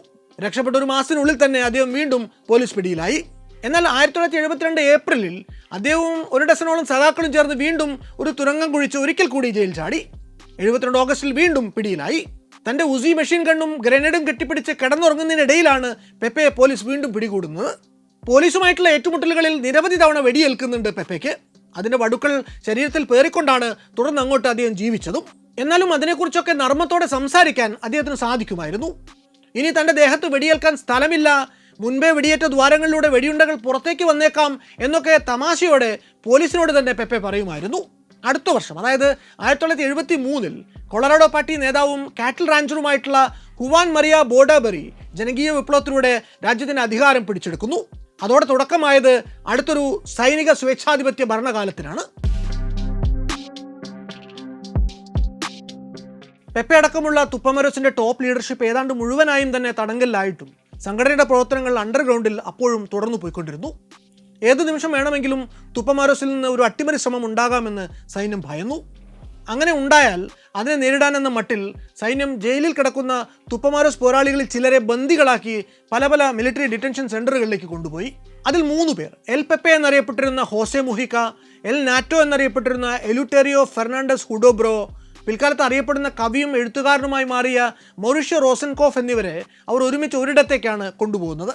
ഒരു മാസത്തിനുള്ളിൽ തന്നെ അദ്ദേഹം വീണ്ടും പോലീസ് പിടിയിലായി. എന്നാൽ 1972 ഏപ്രിലിൽ അദ്ദേഹവും 1 ഡസനോളം സഖാക്കളും ചേർന്ന് വീണ്ടും ഒരു തുരങ്കം കുഴിച്ച് ഒരിക്കൽ കൂടി ജയിൽ ചാടി. 72 ഓഗസ്റ്റിൽ വീണ്ടും പിടിയിലായി. തൻ്റെ ഉസി മെഷീൻ ഗണ്ണും ഗ്രനേഡും കെട്ടിപ്പിടിച്ച് കിടന്നുറങ്ങുന്നതിനിടയിലാണ് പെപ്പയെ പോലീസ് വീണ്ടും പിടികൂടുന്നത്. പോലീസുമായിട്ടുള്ള ഏറ്റുമുട്ടലുകളിൽ നിരവധി തവണ വെടിയേൽക്കുന്നുണ്ട് പെപ്പയ്ക്ക്. അതിൻ്റെ വടുക്കൾ ശരീരത്തിൽ പേറിക്കൊണ്ടാണ് തുടർന്ന് അങ്ങോട്ട് അദ്ദേഹം ജീവിച്ചതും. എന്നാലും അതിനെക്കുറിച്ചൊക്കെ നർമ്മത്തോടെ സംസാരിക്കാൻ അദ്ദേഹത്തിന് സാധിക്കുമായിരുന്നു. ഇനി തൻ്റെ ദേഹത്ത് വെടിയേൽക്കാൻ സ്ഥലമില്ല, മുൻപേ വെടിയേറ്റ ദ്വാരങ്ങളിലൂടെ വെടിയുണ്ടകൾ പുറത്തേക്ക് വന്നേക്കാം എന്നൊക്കെ തമാശയോടെ പോലീസിനോട് തന്നെ പെപ്പെ പറയുമായിരുന്നു. അടുത്ത വർഷം, അതായത് 1973 കൊളറാഡോ പാർട്ടി നേതാവും കാറ്റിൽ റാഞ്ചറുമായിട്ടുള്ള ഹുവാൻ മരിയ ബോർഡബറി ജനകീയ വിപ്ലവത്തിലൂടെ രാജ്യത്തിൻ്റെ അധികാരം പിടിച്ചെടുക്കുന്നു. അതോടെ തുടക്കമായത് അടുത്തൊരു സൈനിക സ്വേച്ഛാധിപത്യ ഭരണകാലത്തിനാണ്. പെപ്പെ അടക്കമുള്ള തുപ്പമരോസിന്റെ ടോപ്പ് ലീഡർഷിപ്പ് ഏതാണ്ട് മുഴുവനായും തന്നെ തടങ്കലിലായിട്ടും സംഘടനയുടെ പ്രവർത്തനങ്ങൾ അണ്ടർഗ്രൗണ്ടിൽ അപ്പോഴും തുടർന്നു പോയിക്കൊണ്ടിരുന്നു. ഏതു നിമിഷം വേണമെങ്കിലും തുപ്പമാരോസിൽ നിന്ന് ഒരു അട്ടിമറി ശ്രമം ഉണ്ടാകാമെന്ന് സൈന്യം ഭയന്നു. അങ്ങനെ ഉണ്ടായാൽ അതിനെ നേരിടാനെന്ന മട്ടിൽ സൈന്യം ജയിലിൽ കിടക്കുന്ന തുപ്പമാരോസ് പോരാളികളിൽ ചിലരെ ബന്ദികളാക്കി പല മിലിറ്ററി ഡിറ്റൻഷൻ സെൻ്ററുകളിലേക്ക് കൊണ്ടുപോയി. അതിൽ 3 പേർ, എൽ പെപ്പെ എന്നറിയപ്പെട്ടിരുന്ന ഹോസെ മുഹിക്ക, എൽ നാറ്റോ എന്നറിയപ്പെട്ടിരുന്ന എലുട്ടേറിയോ ഫെർണാണ്ടസ് ഹുഡോബ്രോ, പിൽക്കാലത്ത് അറിയപ്പെടുന്ന കവിയും എഴുത്തുകാരനുമായി മാറിയ മൗറിഷ്യോ റോസൻകോഫ് എന്നിവരെ അവർ ഒരുമിച്ച് ഒരിടത്തേക്കാണ് കൊണ്ടുപോകുന്നത്.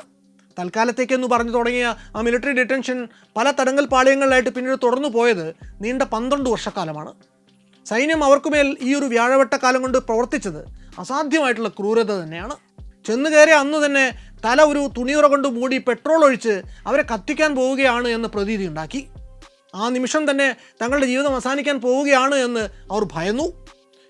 തൽക്കാലത്തേക്കെന്ന് പറഞ്ഞു തുടങ്ങിയ ആ മിലിറ്ററി ഡിറ്റൻഷൻ പല തടങ്കൽ പാളയങ്ങളിലായിട്ട് പിന്നീട് തുടർന്നു പോയത് നീണ്ട 12 വർഷക്കാലമാണ്. സൈന്യം അവർക്കുമേൽ ഈ ഒരു വ്യാഴവട്ടക്കാലം കൊണ്ട് പ്രവർത്തിച്ചത് അസാധ്യമായിട്ടുള്ള ക്രൂരത തന്നെയാണ്. ചെന്ന് കയറിയ അന്ന് തന്നെ തല ഒരു തുണിയുറ കൊണ്ട് മൂടി പെട്രോൾ ഒഴിച്ച് അവരെ കത്തിക്കാൻ പോവുകയാണ് എന്ന പ്രതീതി ഉണ്ടാക്കി. ആ നിമിഷം തന്നെ തങ്ങളുടെ ജീവിതം അവസാനിക്കാൻ പോവുകയാണ് എന്ന് അവർ ഭയന്നു.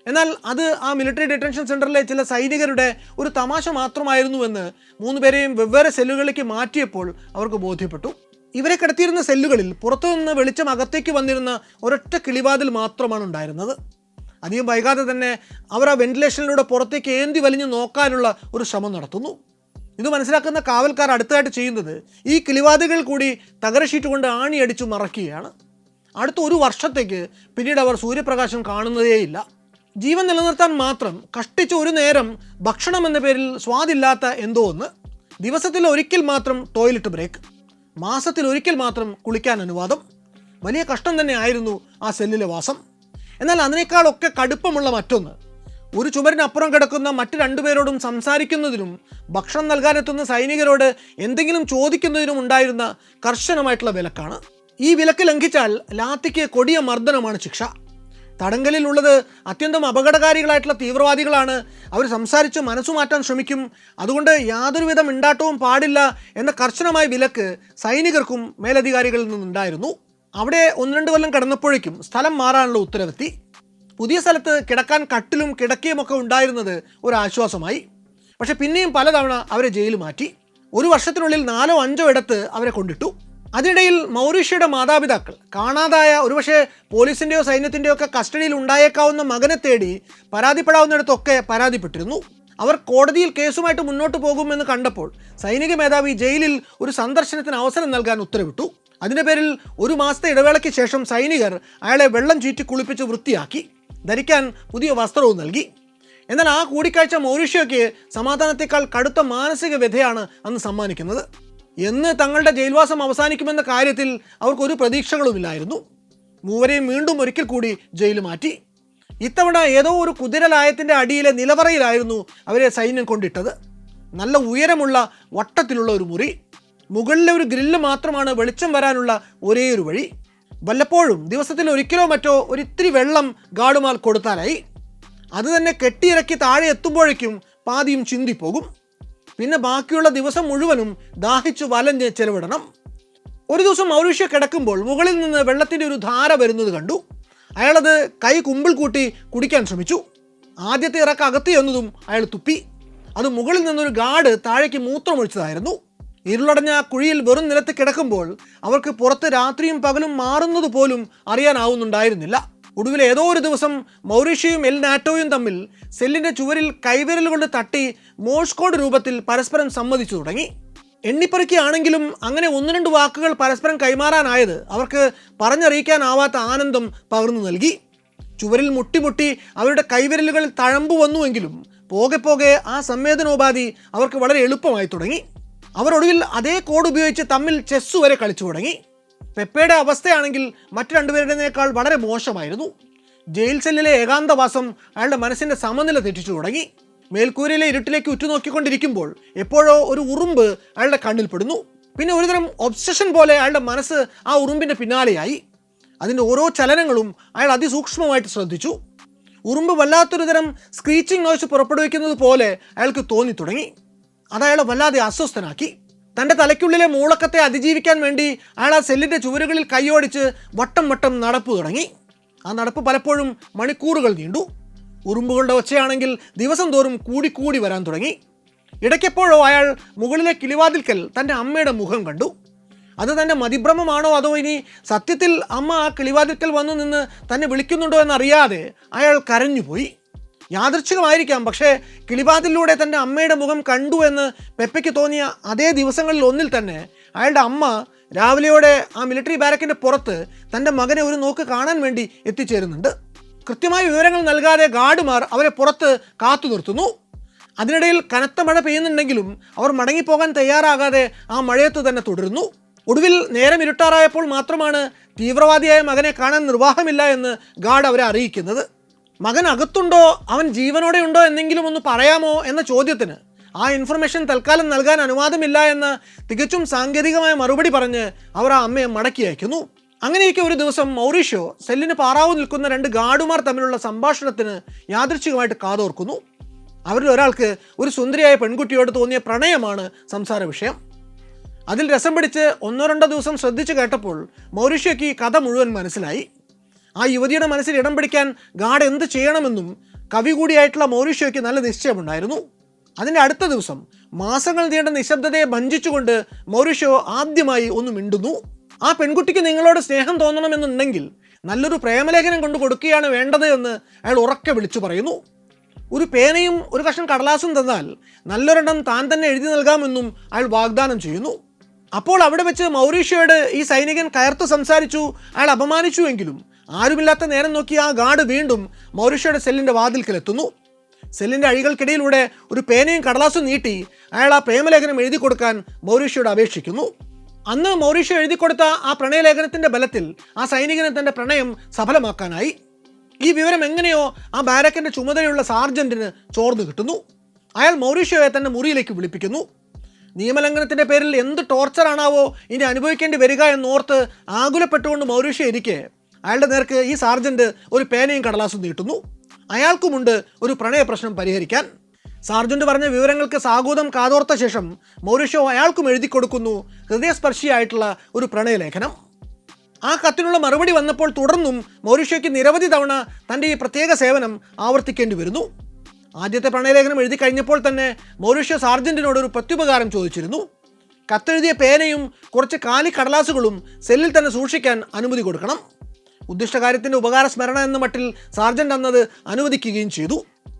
എന്നാൽ അത് ആ മിലിറ്ററി ഡിറ്റൻഷൻ സെൻ്ററിലെ ചില സൈനികരുടെ ഒരു തമാശ മാത്രമായിരുന്നുവെന്ന് 3 പേരെയും വെവ്വേറെ സെല്ലുകളിലേക്ക് മാറ്റിയപ്പോൾ അവർക്ക് ബോധ്യപ്പെട്ടു. ഇവരെ കിടത്തിയിരുന്ന സെല്ലുകളിൽ പുറത്തുനിന്ന് വെളിച്ചം അകത്തേക്ക് വന്നിരുന്ന ഒരൊറ്റ കിളിവാതിൽ മാത്രമാണ് ഉണ്ടായിരുന്നത്. അധികം വൈകാതെ തന്നെ അവർ ആ വെന്റിലേഷനിലൂടെ പുറത്തേക്ക് ഏന്തി വലിഞ്ഞു നോക്കാനുള്ള ഒരു ശ്രമം നടത്തുന്നു. ഇത് മനസ്സിലാക്കുന്ന കാവൽക്കാർ അടുത്തതായിട്ട് ചെയ്യുന്നത് ഈ കിളിവാതികൾ കൂടി തകര ഷീറ്റ് കൊണ്ട് ആണിയടിച്ചു മറയ്ക്കുകയാണ്. അടുത്ത 1 വർഷത്തേക്ക് പിന്നീട് അവർ സൂര്യപ്രകാശം കാണുന്നതേയില്ല. ജീവൻ നിലനിർത്താൻ മാത്രം കഷ്ടിച്ച ഒരു നേരം ഭക്ഷണം എന്ന പേരിൽ സ്വാദില്ലാത്ത എന്തോ ഒന്ന്, ദിവസത്തിൽ ഒരിക്കൽ മാത്രം ടോയ്ലറ്റ് ബ്രേക്ക്, മാസത്തിൽ ഒരിക്കൽ മാത്രം കുളിക്കാൻ അനുവാദം. വലിയ കഷ്ടം തന്നെ ആയിരുന്നു ആ സെല്ലിലെ വാസം. എന്നാൽ അതിനേക്കാളൊക്കെ കടുപ്പമുള്ള മറ്റൊന്ന്, ഒരു ചുമരിനപ്പുറം കിടക്കുന്ന മറ്റ് 2 പേരോടും സംസാരിക്കുന്നതിനും ഭക്ഷണം നൽകാനെത്തുന്ന സൈനികരോട് എന്തെങ്കിലും ചോദിക്കുന്നതിനും ഉണ്ടായിരുന്ന കർശനമായിട്ടുള്ള വിലക്കാണ്. ഈ വിലക്ക് ലംഘിച്ചാൽ ലാത്തിക്ക് കൊടിയ മർദ്ദനമാണ് ശിക്ഷ. തടങ്കലിലുള്ളത് അത്യന്തം അപകടകാരികളായിട്ടുള്ള തീവ്രവാദികളാണ്. അവർ സംസാരിച്ച് മനസ്സു മാറ്റാൻ ശ്രമിക്കും. അതുകൊണ്ട് യാതൊരുവിധ മിണ്ടാട്ടവും പാടില്ല എന്ന കർശനമായ വിലക്ക് സൈനികർക്കും മേലധികാരികളിൽ നിന്നുണ്ടായിരുന്നു. അവിടെ 1-2 കൊല്ലം കടന്നപ്പോഴേക്കും സ്ഥലം മാറാനുള്ള ഉത്തരവെത്തി. പുതിയ സ്ഥലത്ത് കിടക്കാൻ കട്ടിലും കിടക്കയുമൊക്കെ ഉണ്ടായിരുന്നത് ഒരാശ്വാസമായി. പക്ഷെ പിന്നെയും പലതവണ അവരെ ജയിൽ മാറ്റി. 1 വർഷത്തിനുള്ളിൽ 4-5 ഇടത്ത് അവരെ കൊണ്ടിട്ടു. അതിനിടയിൽ മൗറിഷ്യോയുടെ മാതാപിതാക്കൾ കാണാതായ, ഒരുപക്ഷെ പോലീസിൻ്റെയോ സൈന്യത്തിൻ്റെയോ ഒക്കെ കസ്റ്റഡിയിൽ ഉണ്ടായേക്കാവുന്ന മകനെ തേടി പരാതിപ്പെടാവുന്നിടത്തൊക്കെ പരാതിപ്പെട്ടിരുന്നു. അവർ കോടതിയിൽ കേസുമായിട്ട് മുന്നോട്ട് പോകുമെന്ന് കണ്ടപ്പോൾ സൈനിക മേധാവി ജയിലിൽ ഒരു സന്ദർശനത്തിന് അവസരം നൽകാൻ ഉത്തരവിട്ടു. അതിൻ്റെ പേരിൽ 1 മാസത്തെ ഇടവേളയ്ക്ക് ശേഷം സൈനികർ അയാളെ വെള്ളം ചീറ്റി കുളിപ്പിച്ച് വൃത്തിയാക്കി, ധരിക്കാൻ പുതിയ വസ്ത്രവും നൽകി. എന്നാൽ ആ കൂടിക്കാഴ്ച മൗറിഷ്യോയ്ക്ക് സമാധാനത്തേക്കാൾ കടുത്ത മാനസിക വ്യഥയാണ് അന്ന് സമ്മാനിക്കുന്നത്. എന്ന് തങ്ങളുടെ ജയിൽവാസം അവസാനിക്കുമെന്ന കാര്യത്തിൽ അവർക്കൊരു പ്രതീക്ഷകളുമില്ലായിരുന്നു. 3 പേരെയും വീണ്ടും ഒരിക്കൽ കൂടി ജയിൽ മാറ്റി. ഇത്തവണ ഏതോ ഒരു കുതിരലായത്തിൻ്റെ അടിയിലെ നിലവറയിലായിരുന്നു അവരെ സൈന്യം കൊണ്ടിട്ടത്. നല്ല ഉയരമുള്ള വട്ടത്തിലുള്ള ഒരു മുറി. മുകളിലെ ഒരു ഗ്രില്ല് മാത്രമാണ് വെളിച്ചം വരാനുള്ള ഒരേ ഒരു വഴി. വല്ലപ്പോഴും ദിവസത്തിൽ ഒരിക്കലോ മറ്റോ ഒരിത്തിരി വെള്ളം ഗാർഡുമാർ കൊടുത്താലായി. അത് തന്നെ കെട്ടിയിറക്കി താഴെ എത്തുമ്പോഴേക്കും പാതിയും ചിന്തിപ്പോകും. പിന്നെ ബാക്കിയുള്ള ദിവസം മുഴുവനും ദാഹിച്ചു വലഞ്ഞ് ചെലവിടണം. ഒരു ദിവസം മൗറിഷ്യോ കിടക്കുമ്പോൾ മുകളിൽ നിന്ന് വെള്ളത്തിൻ്റെ ഒരു ധാര വരുന്നത് കണ്ടു. അയാളത് കൈ കുമ്പിൾ കൂട്ടി കുടിക്കാൻ ശ്രമിച്ചു. ആദ്യത്തെ ഇറക്കം അകത്ത് ചെന്നതും അയാൾ തുപ്പി. അത് മുകളിൽ നിന്നൊരു ഗാർഡ് താഴേക്ക് മൂത്രമൊഴിച്ചതായിരുന്നു. ഇരുളടഞ്ഞ കുഴിയിൽ വെറും നിലത്ത് കിടക്കുമ്പോൾ അവർക്ക് പുറത്ത് രാത്രിയും പകലും മാറുന്നത് പോലും അറിയാനാവുന്നുണ്ടായിരുന്നില്ല. ഒടുവിൽ ഏതോ ഒരു ദിവസം മൗറീഷ്യയും എൽ നാറ്റോയും തമ്മിൽ സെല്ലിൻ്റെ ചുവരിൽ കൈവിരൽ കൊണ്ട് തട്ടി മോഴ്സ് കോഡ് രൂപത്തിൽ പരസ്പരം സമ്മതിച്ചു തുടങ്ങി. എണ്ണിപ്പറിക്കുകയാണെങ്കിലും അങ്ങനെ ഒന്ന് രണ്ട് വാക്കുകൾ പരസ്പരം കൈമാറാനായത് അവർക്ക് പറഞ്ഞറിയിക്കാനാവാത്ത ആനന്ദം പകർന്നു നൽകി. ചുവരിൽ മുട്ടി അവരുടെ കൈവിരലുകൾ തഴമ്പു വന്നുവെങ്കിലും പോകെ പോകെ ആ സംവേദനോപാധി അവർക്ക് വളരെ എളുപ്പമായി തുടങ്ങി. അവർ ഒടുവിൽ അതേ കോഡ് ഉപയോഗിച്ച് തമ്മിൽ ചെസ്സ് വരെ കളിച്ചു തുടങ്ങി. പെപ്പയുടെ അവസ്ഥയാണെങ്കിൽ മറ്റു രണ്ടുപേരുടേതിനേക്കാൾ വളരെ മോശമായിരുന്നു. ജയിൽ സെല്ലിലെ ഏകാന്തവാസം അയാളുടെ മനസ്സിൻ്റെ സമനില തെറ്റിച്ചു തുടങ്ങി. മേൽക്കൂരയിലെ ഇരുട്ടിലേക്ക് ഉറ്റുനോക്കിക്കൊണ്ടിരിക്കുമ്പോൾ എപ്പോഴോ ഒരു ഉറുമ്പ് അയാളുടെ കണ്ണിൽപ്പെടുന്നു. പിന്നെ ഒരുതരം ഒബ്സഷൻ പോലെ അയാളുടെ മനസ്സ് ആ ഉറുമ്പിൻ്റെ പിന്നാലെയായി. അതിൻ്റെ ഓരോ ചലനങ്ങളും അയാൾ അതിസൂക്ഷ്മമായിട്ട് ശ്രദ്ധിച്ചു. ഉറുമ്പ് വല്ലാത്തൊരു തരം സ്ക്രീച്ചിങ് നോയ്സ് പുറപ്പെടുവിക്കുന്നത് പോലെ അയാൾക്ക് തോന്നി തുടങ്ങി. അതയാളെ വല്ലാതെ അസ്വസ്ഥനാക്കി. തൻ്റെ തലയ്ക്കുള്ളിലെ മൂളക്കത്തെ അതിജീവിക്കാൻ വേണ്ടി അയാൾ ആ സെല്ലിൻ്റെ ചുവരുകളിൽ കൈയോടിച്ച് വട്ടം വട്ടം നടപ്പ് തുടങ്ങി. ആ നടപ്പ് പലപ്പോഴും മണിക്കൂറുകൾ നീണ്ടു. ഉറുമ്പുകളുടെ ഒച്ചയാണെങ്കിൽ ദിവസം തോറും കൂടിക്കൂടി വരാൻ തുടങ്ങി. ഇടയ്ക്കെപ്പോഴോ അയാൾ മുകളിലെ കിളിവാതിൽക്കൽ തൻ്റെ അമ്മയുടെ മുഖം കണ്ടു. അത് തൻ്റെ മതിഭ്രമമാണോ അതോ ഇനി സത്യത്തിൽ അമ്മ ആ കിളിവാതിൽക്കൽ വന്നു നിന്ന് തന്നെ വിളിക്കുന്നുണ്ടോ എന്നറിയാതെ അയാൾ കരഞ്ഞുപോയി. യാദൃച്ഛികമായിരിക്കാം, പക്ഷേ കിളിവാതിലൂടെ തൻ്റെ അമ്മയുടെ മുഖം കണ്ടു എന്ന് പെപ്പയ്ക്ക് തോന്നിയ അതേ ദിവസങ്ങളിൽ ഒന്നിൽ തന്നെ അയാളുടെ അമ്മ രാവിലെയോടെ ആ മിലിറ്ററി ബാരക്കിൻ്റെ പുറത്ത് തൻ്റെ മകനെ ഒരു നോക്ക് കാണാൻ വേണ്ടി എത്തിച്ചേരുന്നുണ്ട്. കൃത്യമായ വിവരങ്ങൾ നൽകാതെ ഗാർഡുമാർ അവരെ പുറത്ത് കാത്തു നിർത്തുന്നു. അതിനിടയിൽ കനത്ത മഴ പെയ്യുന്നുണ്ടെങ്കിലും അവർ മടങ്ങിപ്പോകാൻ തയ്യാറാകാതെ ആ മഴയത്ത് തന്നെ തുടരുന്നു. ഒടുവിൽ നേരം ഇരുട്ടാറായപ്പോൾ മാത്രമാണ് തീവ്രവാദിയായ മകനെ കാണാൻ നിർവാഹമില്ല എന്ന് ഗാർഡ് അവരെ അറിയിക്കുന്നത്. മകൻ അകത്തുണ്ടോ, അവൻ ജീവനോടെ ഉണ്ടോ എന്നെങ്കിലും ഒന്ന് പറയാമോ എന്ന ചോദ്യത്തിന് ആ ഇൻഫർമേഷൻ തൽക്കാലം നൽകാൻ അനുവാദമില്ല എന്ന തികച്ചും സാങ്കേതികമായ മറുപടി പറഞ്ഞ് അവർ ആ അമ്മയെ മടക്കി അയക്കുന്നു. അങ്ങനെയൊക്കെ ഒരു ദിവസം മൗറീഷ്യോ സെല്ലിന് പാറാവ് നിൽക്കുന്ന രണ്ട് ഗാർഡുമാർ തമ്മിലുള്ള സംഭാഷണത്തിന് യാദൃച്ഛികമായിട്ട് കാതോർക്കുന്നു. അവരിൽ ഒരാൾക്ക് ഒരു സുന്ദരിയായ പെൺകുട്ടിയോട് തോന്നിയ പ്രണയമാണ് സംസാര വിഷയം. അതിൽ രസം പിടിച്ച് ഒന്നോ രണ്ടോ ദിവസം ശ്രദ്ധിച്ചു കേട്ടപ്പോൾ മൗറീഷ്യോയ്ക്ക് ഈ കഥ മുഴുവൻ മനസ്സിലായി. ആ യുവതിയുടെ മനസ്സിൽ ഇടം പിടിക്കാൻ ഗാർഡ് എന്ത് ചെയ്യണമെന്നും കവി കൂടിയായിട്ടുള്ള മൗറീഷ്യോയ്ക്ക് നല്ല നിശ്ചയമുണ്ടായിരുന്നു. അതിൻ്റെ അടുത്ത ദിവസം മാസങ്ങൾ നീണ്ട നിശബ്ദതയെ ഭഞ്ജിച്ചുകൊണ്ട് മൗറീഷ്യോ ആദ്യമായി ഒന്ന് മിണ്ടുന്നു. ആ പെൺകുട്ടിക്ക് നിങ്ങളോട് സ്നേഹം തോന്നണമെന്നുണ്ടെങ്കിൽ നല്ലൊരു പ്രേമലേഖനം കൊണ്ട് കൊടുക്കുകയാണ് വേണ്ടത് എന്ന് അയാൾ ഉറക്കെ വിളിച്ചു പറയുന്നു. ഒരു പേനയും ഒരു കഷ്ണം കടലാസും തന്നാൽ നല്ലൊരെണ്ണം താൻ തന്നെ എഴുതി നൽകാമെന്നും അയാൾ വാഗ്ദാനം ചെയ്യുന്നു. അപ്പോൾ അവിടെ വെച്ച് മൗറീഷ്യോയോട് ഈ സൈനികൻ കയർത്ത് സംസാരിച്ചു, അയാൾ അപമാനിച്ചുവെങ്കിലും ആരുമില്ലാത്ത നേരം നോക്കി ആ ഗാർഡ് വീണ്ടും മൗറീഷ്യോയുടെ സെല്ലിൻ്റെ വാതിൽക്കലെത്തുന്നു. സെല്ലിൻ്റെ അഴികൾക്കിടയിലൂടെ ഒരു പേനയും കടലാസും നീട്ടി അയാൾ ആ പ്രേമലേഖനം എഴുതി കൊടുക്കാൻ മൗറീഷ്യോയോട് അപേക്ഷിക്കുന്നു. അന്ന് മൗറീഷ്യോ എഴുതി കൊടുത്ത ആ പ്രണയലേഖനത്തിൻ്റെ ബലത്തിൽ ആ സൈനികനെ തൻ്റെ പ്രണയം സഫലമാക്കാനായി. ഈ വിവരം എങ്ങനെയോ ആ ബാരക്കിൻ്റെ ചുമതലയുള്ള സാർജൻറ്റിന് ചോർന്നു കിട്ടുന്നു. അയാൾ മൗറീഷ്യോയെ തൻ്റെ മുറിയിലേക്ക് വിളിപ്പിക്കുന്നു. നിയമലംഘനത്തിൻ്റെ പേരിൽ എന്ത് ടോർച്ചറാണാവോ ഇനി അനുഭവിക്കേണ്ടി വരിക എന്നോർത്ത് ആകുലപ്പെട്ടുകൊണ്ട് മൗറീഷ്യോ ഇരിക്കെ അയാളുടെ നേർക്ക് ഈ സാർജൻറ്റ് ഒരു പേനയും കടലാസും നീട്ടുന്നു. അയാൾക്കുമുണ്ട് ഒരു പ്രണയ പ്രശ്നം പരിഹരിക്കാൻ. സാർജൻറ്റ് പറഞ്ഞ വിവരങ്ങൾക്ക് സാഗൂതം കാതോർത്ത ശേഷം മൗറീഷ്യോ അയാൾക്കും എഴുതി കൊടുക്കുന്നു ഹൃദയസ്പർശിയായിട്ടുള്ള ഒരു പ്രണയലേഖനം. ആ കത്തിനുള്ള മറുപടി വന്നപ്പോൾ തുടർന്നും മൗറീഷ്യോയ്ക്ക് നിരവധി തവണ തൻ്റെ ഈ പ്രത്യേക സേവനം ആവർത്തിക്കേണ്ടി വരുന്നു. ആദ്യത്തെ പ്രണയലേഖനം എഴുതി കഴിഞ്ഞപ്പോൾ തന്നെ മൗറീഷ്യോ സാർജൻറ്റിനോട് ഒരു പ്രത്യുപകാരം ചോദിച്ചിരുന്നു. കത്തെഴുതിയ പേനയും കുറച്ച് കാലി കടലാസുകളും സെല്ലിൽ തന്നെ സൂക്ഷിക്കാൻ അനുമതി കൊടുക്കണം. ഉദ്ദിഷ്ടകാര്യത്തിൻ്റെ ഉപകാര സ്മരണ എന്ന മട്ടിൽ സാർജൻറ്റ് അന്നത് അനുവദിക്കുകയും ചെയ്തു.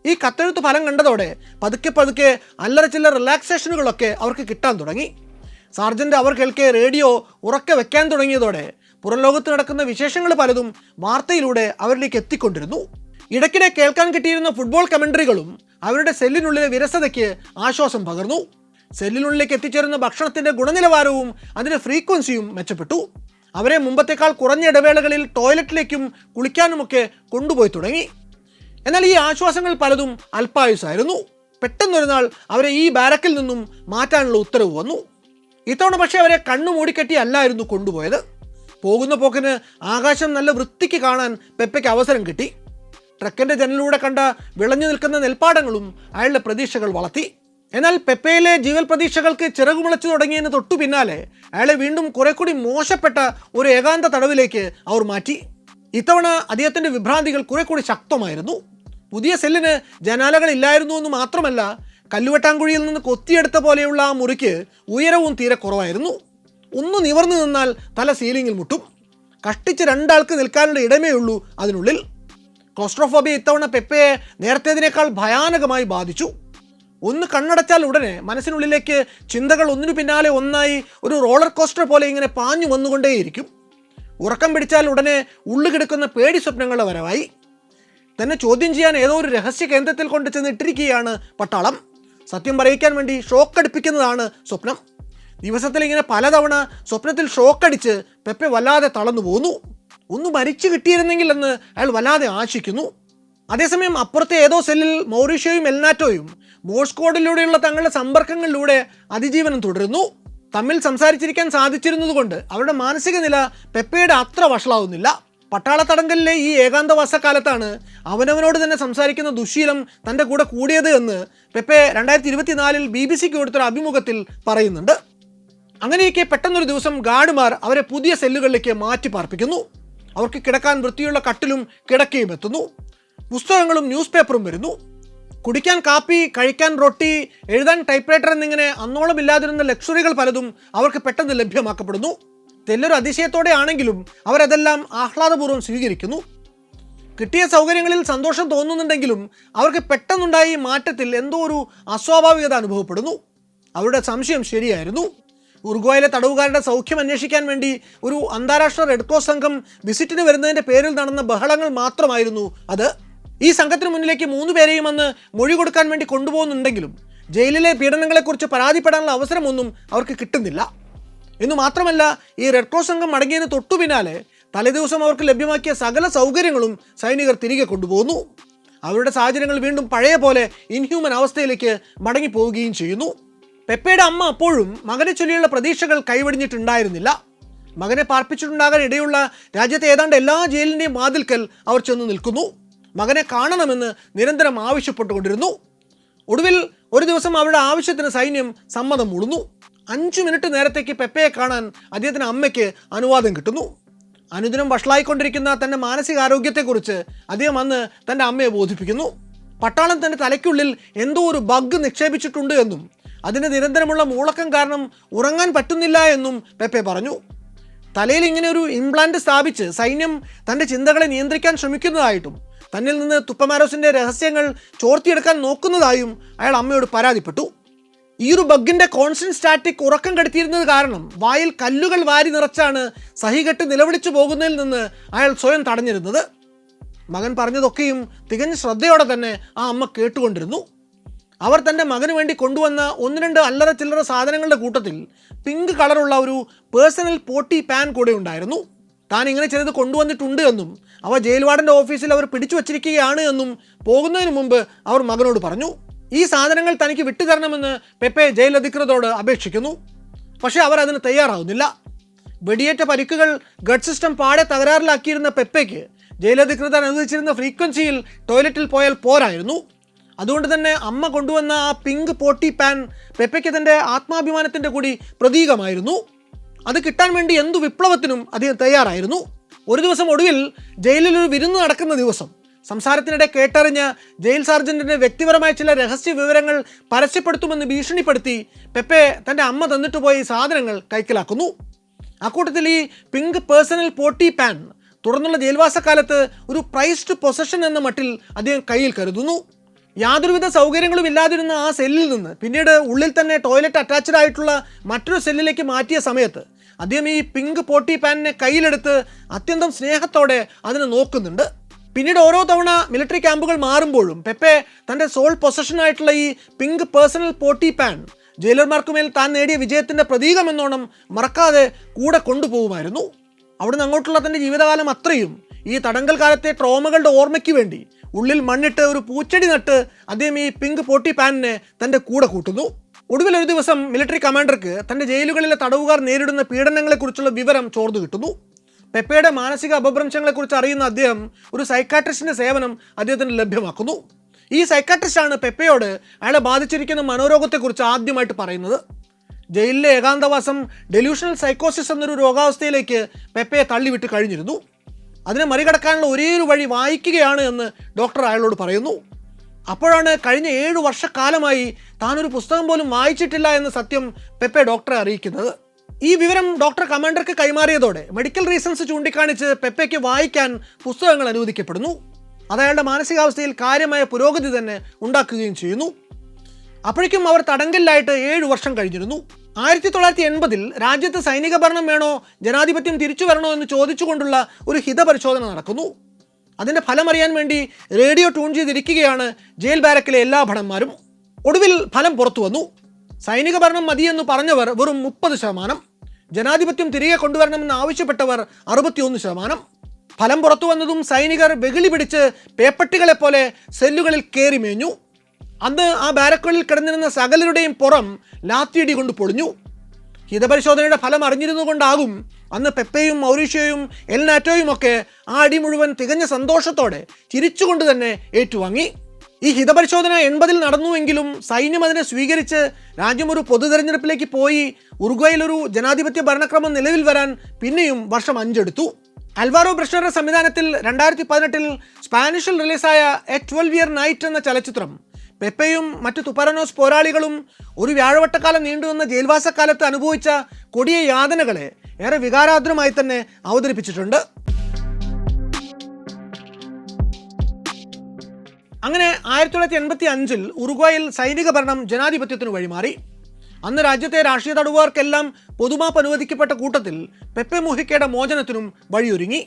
ഈ കത്തെഴുത്ത് ഫലം കണ്ടതോടെ പതുക്കെ അല്ലറ ചില്ലറ റിലാക്സേഷനുകളൊക്കെ അവർക്ക് കിട്ടാൻ തുടങ്ങി. സാർജൻറ്റ് അവർ കേൾക്കെ റേഡിയോ ഉറക്കെ വെക്കാൻ തുടങ്ങിയതോടെ പുറം ലോകത്ത് നടക്കുന്ന വിശേഷങ്ങൾ പലതും വാർത്തയിലൂടെ അവരിലേക്ക് എത്തിക്കൊണ്ടിരുന്നു. ഇടയ്ക്കിടെ കേൾക്കാൻ കിട്ടിയിരുന്ന ഫുട്ബോൾ കമൻട്രികളും അവരുടെ സെല്ലിനുള്ളിലെ വിരസതയ്ക്ക് ആശ്വാസം പകർന്നു. സെല്ലിനുള്ളിലേക്ക് എത്തിച്ചേരുന്ന ഭക്ഷണത്തിൻ്റെ ഗുണനിലവാരവും അതിൻ്റെ ഫ്രീക്വൻസിയും മെച്ചപ്പെട്ടു. അവരെ മുമ്പത്തേക്കാൾ കുറഞ്ഞ ഇടവേളകളിൽ ടോയ്ലറ്റിലേക്കും കുളിക്കാനുമൊക്കെ കൊണ്ടുപോയി തുടങ്ങി. എന്നാൽ ഈ ആശ്വാസങ്ങൾ പലതും അല്പായുസായിരുന്നു. പെട്ടെന്നൊരു നാൾ അവരെ ഈ ബാരക്കിൽ നിന്നും മാറ്റാനുള്ള ഉത്തരവ് വന്നു. ഇത്തവണ പക്ഷേ അവരെ കണ്ണു മൂടിക്കെട്ടി അല്ലായിരുന്നു കൊണ്ടുപോയത്. പോകുന്ന പോക്കിന് ആകാശം നല്ല വൃത്തിക്ക് കാണാൻ പെപ്പയ്ക്ക് അവസരം കിട്ടി. ട്രക്കിൻ്റെ ജനലിലൂടെ കണ്ട വിളഞ്ഞു നിൽക്കുന്ന നെൽപ്പാടങ്ങളും അയാളുടെ പ്രതീക്ഷകൾ വളർത്തി. എന്നാൽ പെപ്പയിലെ ജീവൽ പ്രതീക്ഷകൾക്ക് ചിറകുമുളച്ചു തുടങ്ങിയതിന് തൊട്ടു പിന്നാലെ അയാളെ വീണ്ടും കുറെ കൂടി മോശപ്പെട്ട ഒരു ഏകാന്ത തടവിലേക്ക് അവർ മാറ്റി. ഇത്തവണ അദ്ദേഹത്തിൻ്റെ വിഭ്രാന്തികൾ കുറെ കൂടി ശക്തമായിരുന്നു. പുതിയ സെല്ലിന് ജനാലകളില്ലായിരുന്നു എന്ന് മാത്രമല്ല, കല്ലുവെട്ടാങ്കുഴിയിൽ നിന്ന് കൊത്തിയെടുത്ത പോലെയുള്ള ആ മുറിക്ക് ഉയരവും തീരെ കുറവായിരുന്നു. ഒന്ന് നിവർന്നു നിന്നാൽ തല സീലിങ്ങിൽ മുട്ടും. കഷ്ടിച്ച് രണ്ടാൾക്ക് നിൽക്കാനുള്ള ഇടമേ ഉള്ളൂ അതിനുള്ളിൽ. ക്ലോസ്ട്രോഫോബിയ ഇത്തവണ പെപ്പയെ നേരത്തേതിനേക്കാൾ ഭയാനകമായി ബാധിച്ചു. ഒന്ന് കണ്ണടച്ചാൽ ഉടനെ മനസ്സിനുള്ളിലേക്ക് ചിന്തകൾ ഒന്നിനു പിന്നാലെ ഒന്നായി ഒരു റോളർ കോസ്റ്റർ പോലെ ഇങ്ങനെ പാഞ്ഞു വന്നുകൊണ്ടേയിരിക്കും. ഉറക്കം പിടിച്ചാൽ ഉടനെ ഉള്ളുകിടക്കുന്ന പേടി സ്വപ്നങ്ങളുടെ വരവായി. തന്നെ ചോദ്യം ചെയ്യാൻ ഏതോ ഒരു രഹസ്യ കേന്ദ്രത്തിൽ കൊണ്ട് ചെന്നിട്ടിരിക്കുകയാണ് പട്ടാളം. സത്യം പറയിക്കാൻ വേണ്ടി ഷോക്കടിപ്പിക്കുന്നതാണ് സ്വപ്നം. ദിവസത്തിൽ ഇങ്ങനെ പലതവണ സ്വപ്നത്തിൽ ഷോക്കടിച്ച് പെപ്പെ വല്ലാതെ തളർന്നു പോന്നു. ഒന്ന് മരിച്ചു കിട്ടിയിരുന്നെങ്കിൽ എന്ന് അയാൾ വല്ലാതെ ആശിക്കുന്നു. അതേസമയം അപ്പുറത്തെ ഏതോ സെല്ലിൽ മൗറീഷ്യയും എൽനാറ്റോയും മോഴ്സ് കോഡിലൂടെയുള്ള തങ്ങളുടെ സമ്പർക്കങ്ങളിലൂടെ അതിജീവനം തുടരുന്നു. തമ്മിൽ സംസാരിച്ചിരിക്കാൻ സാധിച്ചിരുന്നതുകൊണ്ട് അവരുടെ മാനസിക നില പെപ്പയുടെ അത്ര വഷളാവുന്നില്ല. പട്ടാളത്തടങ്കലിലെ ഈ ഏകാന്തവാസക്കാലത്താണ് അവനവനോട് തന്നെ സംസാരിക്കുന്ന ദുശീലം തൻ്റെ കൂടെ കൂടിയത് എന്ന് പെപ്പെ 2024 BBC-ക്ക് കൊടുത്തൊരു അഭിമുഖത്തിൽ പറയുന്നുണ്ട്. അങ്ങനെയൊക്കെ പെട്ടെന്നൊരു ദിവസം ഗാർഡുമാർ അവരെ പുതിയ സെല്ലുകളിലേക്ക് മാറ്റി പാർപ്പിക്കുന്നു. അവർക്ക് കിടക്കാൻ വൃത്തിയുള്ള കട്ടിലും കിടക്കയും എത്തുന്നു. പുസ്തകങ്ങളും ന്യൂസ് പേപ്പറും വരുന്നു. കുടിക്കാൻ കാപ്പി, കഴിക്കാൻ റൊട്ടി, എഴുതാൻ ടൈപ്പ്റൈറ്റർ എന്നിങ്ങനെ അന്നോളം ഇല്ലാതിരുന്ന ലക്ഷറികൾ പലതും അവർക്ക് പെട്ടെന്ന് ലഭ്യമാക്കപ്പെടുന്നു. തെല്ലൊരു അതിശയത്തോടെ ആണെങ്കിലും അവരതെല്ലാം ആഹ്ലാദപൂർവ്വം സ്വീകരിക്കുന്നു. കിട്ടിയ സൗകര്യങ്ങളിൽ സന്തോഷം തോന്നുന്നുണ്ടെങ്കിലും അവർക്ക് പെട്ടെന്നുണ്ടായ ഈ മാറ്റത്തിൽ എന്തോ ഒരു അസ്വാഭാവികത അനുഭവപ്പെടുന്നു. അവരുടെ സംശയം ശരിയായിരുന്നു. ഉറുഗ്വായിലെ തടവുകാരുടെ സൗഖ്യം അന്വേഷിക്കാൻ വേണ്ടി ഒരു അന്താരാഷ്ട്ര റെഡ് ക്രോസ് സംഘം വിസിറ്റിന് വരുന്നതിൻ്റെ പേരിൽ നടന്ന ബഹളങ്ങൾ മാത്രമായിരുന്നു അത്. ഈ സംഘത്തിന് മുന്നിലേക്ക് 3 പേരെയും അന്ന് മൊഴി കൊടുക്കാൻ വേണ്ടി കൊണ്ടുപോകുന്നുണ്ടെങ്കിലും ജയിലിലെ പീഡനങ്ങളെക്കുറിച്ച് പരാതിപ്പെടാനുള്ള അവസരമൊന്നും അവർക്ക് കിട്ടുന്നില്ല. എന്നു മാത്രമല്ല, ഈ റെഡ് ക്രോസ് സംഘം മടങ്ങിയതിന് തൊട്ടു പിന്നാലെ തലേദിവസം അവർക്ക് ലഭ്യമാക്കിയ സകല സൗകര്യങ്ങളും സൈനികർ തിരികെ കൊണ്ടുപോകുന്നു. അവരുടെ സാഹചര്യങ്ങൾ വീണ്ടും പഴയ പോലെ ഇൻഹ്യൂമൻ അവസ്ഥയിലേക്ക് മടങ്ങിപ്പോവുകയും ചെയ്യുന്നു. പെപ്പയുടെ അമ്മ അപ്പോഴും മകനെ ചൊല്ലിയുള്ള പ്രതീക്ഷകൾ കൈവടിഞ്ഞിട്ടുണ്ടായിരുന്നില്ല. മകനെ പാർപ്പിച്ചിട്ടുണ്ടാകാൻ ഇടയുള്ള രാജ്യത്തെ ഏതാണ്ട് എല്ലാ ജയിലിൻ്റെയും വാതിൽക്കൽ അവർ ചെന്ന് നിൽക്കുന്നു. മകനെ കാണണമെന്ന് നിരന്തരം ആവശ്യപ്പെട്ടുകൊണ്ടിരുന്നു. ഒടുവിൽ ഒരു ദിവസം അവരുടെ ആവശ്യത്തിന് സൈന്യം സമ്മതം മൂളുന്നു. 5 മിനിറ്റ് നേരത്തേക്ക് പെപ്പയെ കാണാൻ അദ്ദേഹത്തിന് അമ്മയ്ക്ക് അനുവാദം കിട്ടുന്നു. അനുദിനം വഷളായിക്കൊണ്ടിരിക്കുന്ന തൻ്റെ മാനസികാരോഗ്യത്തെക്കുറിച്ച് അദ്ദേഹം അന്ന് തൻ്റെ അമ്മയെ ബോധിപ്പിക്കുന്നു. പട്ടാളം തൻ്റെ തലയ്ക്കുള്ളിൽ എന്തോ ഒരു ബഗ് നിക്ഷേപിച്ചിട്ടുണ്ട് എന്നും അതിന് നിരന്തരമുള്ള മൂളക്കം കാരണം ഉറങ്ങാൻ പറ്റുന്നില്ല എന്നും പെപ്പെ പറഞ്ഞു. തലയിൽ ഇങ്ങനെ ഒരു ഇംപ്ലാന്റ് സ്ഥാപിച്ച് സൈന്യം തൻ്റെ ചിന്തകളെ നിയന്ത്രിക്കാൻ ശ്രമിക്കുന്നതായിട്ടും തന്നിൽ നിന്ന് തുപ്പമാരോസിൻ്റെ രഹസ്യങ്ങൾ ചോർത്തിയെടുക്കാൻ നോക്കുന്നതായും അയാൾ അമ്മയോട് പരാതിപ്പെട്ടു. ഈ ഒരു ബഗ്ഗിൻ്റെ കോൺസ്റ്റന്റ് സ്റ്റാറ്റിക് ഉറക്കം കെടുത്തിയിരുന്നത് കാരണം വായിൽ കല്ലുകൾ വാരി നിറച്ചാണ് സഹികെട്ട് നിലവിളിച്ചു പോകുന്നതിൽ നിന്ന് അയാൾ സ്വയം തടഞ്ഞിരുന്നത്. മകൻ പറഞ്ഞതൊക്കെയും തികഞ്ഞ ശ്രദ്ധയോടെ തന്നെ ആ അമ്മ കേട്ടുകൊണ്ടിരുന്നു. അവർ തൻ്റെ മകന് വേണ്ടി കൊണ്ടുവന്ന 1-2 അല്ലറ ചില്ലറ സാധനങ്ങളുടെ കൂട്ടത്തിൽ പിങ്ക് കളറുള്ള ഒരു പേഴ്സണൽ പോട്ടി പാൻ കൂടെ ഉണ്ടായിരുന്നു. താൻ ഇങ്ങനെ ചിലത് കൊണ്ടുവന്നിട്ടുണ്ട് എന്നും അവ ജയിൽ വാർഡൻ്റെ ഓഫീസിൽ അവർ പിടിച്ചു വച്ചിരിക്കുകയാണ് എന്നും പോകുന്നതിന് മുമ്പ് അവർ മകനോട് പറഞ്ഞു. ഈ സാധനങ്ങൾ തനിക്ക് വിട്ടുതരണമെന്ന് പെപ്പെ ജയിൽ അധികൃതരോട് അപേക്ഷിക്കുന്നു. പക്ഷേ അവർ അതിന് തയ്യാറാവുന്നില്ല. വെടിയേറ്റ പരിക്കുകൾ ഗഡ് സിസ്റ്റം പാടെ തകരാറിലാക്കിയിരുന്ന പെപ്പയ്ക്ക് ജയിലധികൃതർ അനുവദിച്ചിരുന്ന ഫ്രീക്വൻസിയിൽ ടോയ്ലറ്റിൽ പോയാൽ പോരായിരുന്നു. അതുകൊണ്ട് തന്നെ അമ്മ കൊണ്ടുവന്ന ആ പിങ്ക് പോട്ടി പാൻ പെപ്പയ്ക്ക് തൻ്റെ ആത്മാഭിമാനത്തിൻ്റെ കൂടി പ്രതീകമായിരുന്നു. അത് കിട്ടാൻ വേണ്ടി എന്തു വിപ്ലവത്തിനും അദ്ദേഹം തയ്യാറായിരുന്നു. ഒരു ദിവസം ഒടുവിൽ ജയിലിലൊരു വിരുന്ന് നടക്കുന്ന ദിവസം സംസാരത്തിനിടെ കേട്ടറിഞ്ഞ ജയിൽ സാർജൻറ്റിൻ്റെ വ്യക്തിപരമായ ചില രഹസ്യ വിവരങ്ങൾ പരസ്യപ്പെടുത്തുമെന്ന് ഭീഷണിപ്പെടുത്തി പെപ്പെ തൻ്റെ അമ്മ തന്നിട്ട് പോയ ഈ സാധനങ്ങൾ കൈക്കലാക്കുന്നു. അക്കൂട്ടത്തിൽ ഈ പിങ്ക് പേഴ്സണൽ പോട്ടി പാൻ തുടർന്നുള്ള ജയിൽവാസക്കാലത്ത് ഒരു പ്രൈസ്ഡ് പൊസഷൻ എന്ന മട്ടിൽ അദ്ദേഹം കയ്യിൽ കരുതുന്നു. യാതൊരുവിധ സൗകര്യങ്ങളും ഇല്ലാതിരുന്ന ആ സെല്ലിൽ നിന്ന് പിന്നീട് ഉള്ളിൽ തന്നെ ടോയ്ലറ്റ് അറ്റാച്ച്ഡ് ആയിട്ടുള്ള മറ്റൊരു സെല്ലിലേക്ക് മാറ്റിയ സമയത്ത് അദ്ദേഹം ഈ പിങ്ക് പോട്ടി പാനിനെ കയ്യിലെടുത്ത് അത്യന്തം സ്നേഹത്തോടെ അതിനെ നോക്കുന്നുണ്ട്. പിന്നീട് ഓരോ തവണ മിലിറ്ററി ക്യാമ്പുകൾ മാറുമ്പോഴും പെപ്പെ തൻ്റെ സോൾ പൊസഷനായിട്ടുള്ള ഈ പിങ്ക് പേഴ്സണൽ പോട്ടി പാൻ ജയിലർമാർക്കുമേൽ താൻ നേടിയ വിജയത്തിൻ്റെ പ്രതീകമെന്നോണം മറക്കാതെ കൂടെ കൊണ്ടുപോകുമായിരുന്നു. അവിടുന്ന് അങ്ങോട്ടുള്ള തൻ്റെ ജീവിതകാലം അത്രയും ഈ തടങ്കൽ കാലത്തെ ട്രോമകളുടെ ഓർമ്മയ്ക്ക് വേണ്ടി ഉള്ളിൽ മണ്ണിട്ട് ഒരു പൂച്ചെടി നട്ട് അദ്ദേഹം ഈ പിങ്ക് പോട്ടി പാനിനെ തൻ്റെ കൂടെ കൂട്ടുന്നു. ഒടുവിൽ ഒരു ദിവസം മിലിറ്ററി കമാൻഡർക്ക് തൻ്റെ ജയിലുകളിലെ തടവുകാർ നേരിടുന്ന പീഡനങ്ങളെക്കുറിച്ചുള്ള വിവരം ചോർന്നു കിട്ടുന്നു. പെപ്പയുടെ മാനസിക അപഭ്രംശങ്ങളെക്കുറിച്ച് അറിയുന്ന അദ്ദേഹം ഒരു സൈക്കാട്രിസ്റ്റിൻ്റെ സേവനം അദ്ദേഹത്തിന് ലഭ്യമാക്കുന്നു. ഈ സൈക്കാട്രിസ്റ്റാണ് പെപ്പയോട് അയാളെ ബാധിച്ചിരിക്കുന്ന മനോരോഗത്തെക്കുറിച്ച് ആദ്യമായിട്ട് പറയുന്നത്. ജയിലിലെ ഏകാന്തവാസം ഡെലൂഷണൽ സൈക്കോസിസ് എന്നൊരു രോഗാവസ്ഥയിലേക്ക് പെപ്പയെ തള്ളിവിട്ട് കഴിഞ്ഞിരുന്നു. അതിനെ മറികടക്കാനുള്ള ഒരേയൊരു വഴി വായിക്കുകയാണ് എന്ന് ഡോക്ടർ അയാളോട് പറയുന്നു. അപ്പോഴാണ് കഴിഞ്ഞ 7 വർഷക്കാലമായി താനൊരു പുസ്തകം പോലും വായിച്ചിട്ടില്ല എന്ന സത്യം പെപ്പെ ഡോക്ടറെ അറിയിക്കുന്നത്. ഈ വിവരം ഡോക്ടർ കമാൻഡർക്ക് കൈമാറിയതോടെ മെഡിക്കൽ റീസൺസ് ചൂണ്ടിക്കാണിച്ച് പെപ്പയ്ക്ക് വായിക്കാൻ പുസ്തകങ്ങൾ അനുവദിക്കപ്പെടുന്നു. അത് അയാളുടെ മാനസികാവസ്ഥയിൽ കാര്യമായ പുരോഗതി തന്നെ ഉണ്ടാക്കുകയും ചെയ്യുന്നു. അപ്പോഴേക്കും അവർ തടങ്കലിലായിട്ട് 7 വർഷം കഴിഞ്ഞിരുന്നു. 1980 രാജ്യത്ത് സൈനിക ഭരണം വേണോ ജനാധിപത്യം തിരിച്ചു വരണോ എന്ന് ചോദിച്ചുകൊണ്ടുള്ള ഒരു ഹിതപരിശോധന നടക്കുന്നു. അതിൻ്റെ ഫലമറിയാൻ വേണ്ടി റേഡിയോ ട്യൂൺ ചെയ്തിരിക്കുകയാണ് ജയിൽ ബാരക്കിലെ എല്ലാ ഭടന്മാരും. ഒടുവിൽ ഫലം പുറത്തു വന്നു. സൈനിക ഭരണം മതിയെന്ന് പറഞ്ഞവർ വെറും 30%, ജനാധിപത്യം തിരികെ കൊണ്ടുവരണമെന്ന് ആവശ്യപ്പെട്ടവർ 61%. ഫലം പുറത്തു വന്നതും സൈനികർ വെകിളി പിടിച്ച് പേപ്പട്ടികളെപ്പോലെ സെല്ലുകളിൽ കയറി മേഞ്ഞു. അന്ന് ആ ബാരക്കുകളിൽ കിടന്നിരുന്ന സകലരുടെയും പുറം ലാത്തിയടി കൊണ്ട് പൊളിഞ്ഞു. ഹിതപരിശോധനയുടെ ഫലം അറിഞ്ഞിരുന്നുകൊണ്ടാകും അന്ന് പെപ്പയും മൗറീഷ്യയും എൽ നാറ്റോയും ഒക്കെ ആ അടി മുഴുവൻ തികഞ്ഞ സന്തോഷത്തോടെ ചിരിച്ചുകൊണ്ട് തന്നെ ഏറ്റുവാങ്ങി. ഈ ഹിതപരിശോധന 80 നടന്നുവെങ്കിലും സൈന്യം അതിനെ സ്വീകരിച്ച് രാജ്യം ഒരു പൊതു തെരഞ്ഞെടുപ്പിലേക്ക് പോയി. ഉറുഗ്വേയിൽ ഒരു ജനാധിപത്യ ഭരണക്രമം നിലവിൽ വരാൻ പിന്നെയും വർഷം 5 എടുത്തു. അൽവാരോ ബ്രഷറുടെ സംവിധാനത്തിൽ 2018 സ്പാനിഷിൽ റിലീസായ എ 12-Year നൈറ്റ് എന്ന ചലച്ചിത്രം പെപ്പയും മറ്റു തുപ്പരനോസ് പോരാളികളും ഒരു വ്യാഴവട്ടക്കാലം നീണ്ടുവന്ന ജയിൽവാസക്കാലത്ത് അനുഭവിച്ച കൊടിയ യാതനകളെ ഏറെ വികാരാദ്രമായി തന്നെ അവതരിപ്പിച്ചിട്ടുണ്ട്. അങ്ങനെ 1985 ഉറുഗ്വേയിൽ സൈനിക ഭരണം ജനാധിപത്യത്തിന് വഴിമാറി. അന്ന് രാജ്യത്തെ രാഷ്ട്രീയ തടവുകാർക്കെല്ലാം പൊതുമാപ്പ് അനുവദിക്കപ്പെട്ട കൂട്ടത്തിൽ പെപ്പെ മുഹിക്കയുടെ മോചനത്തിനും വഴിയൊരുങ്ങി.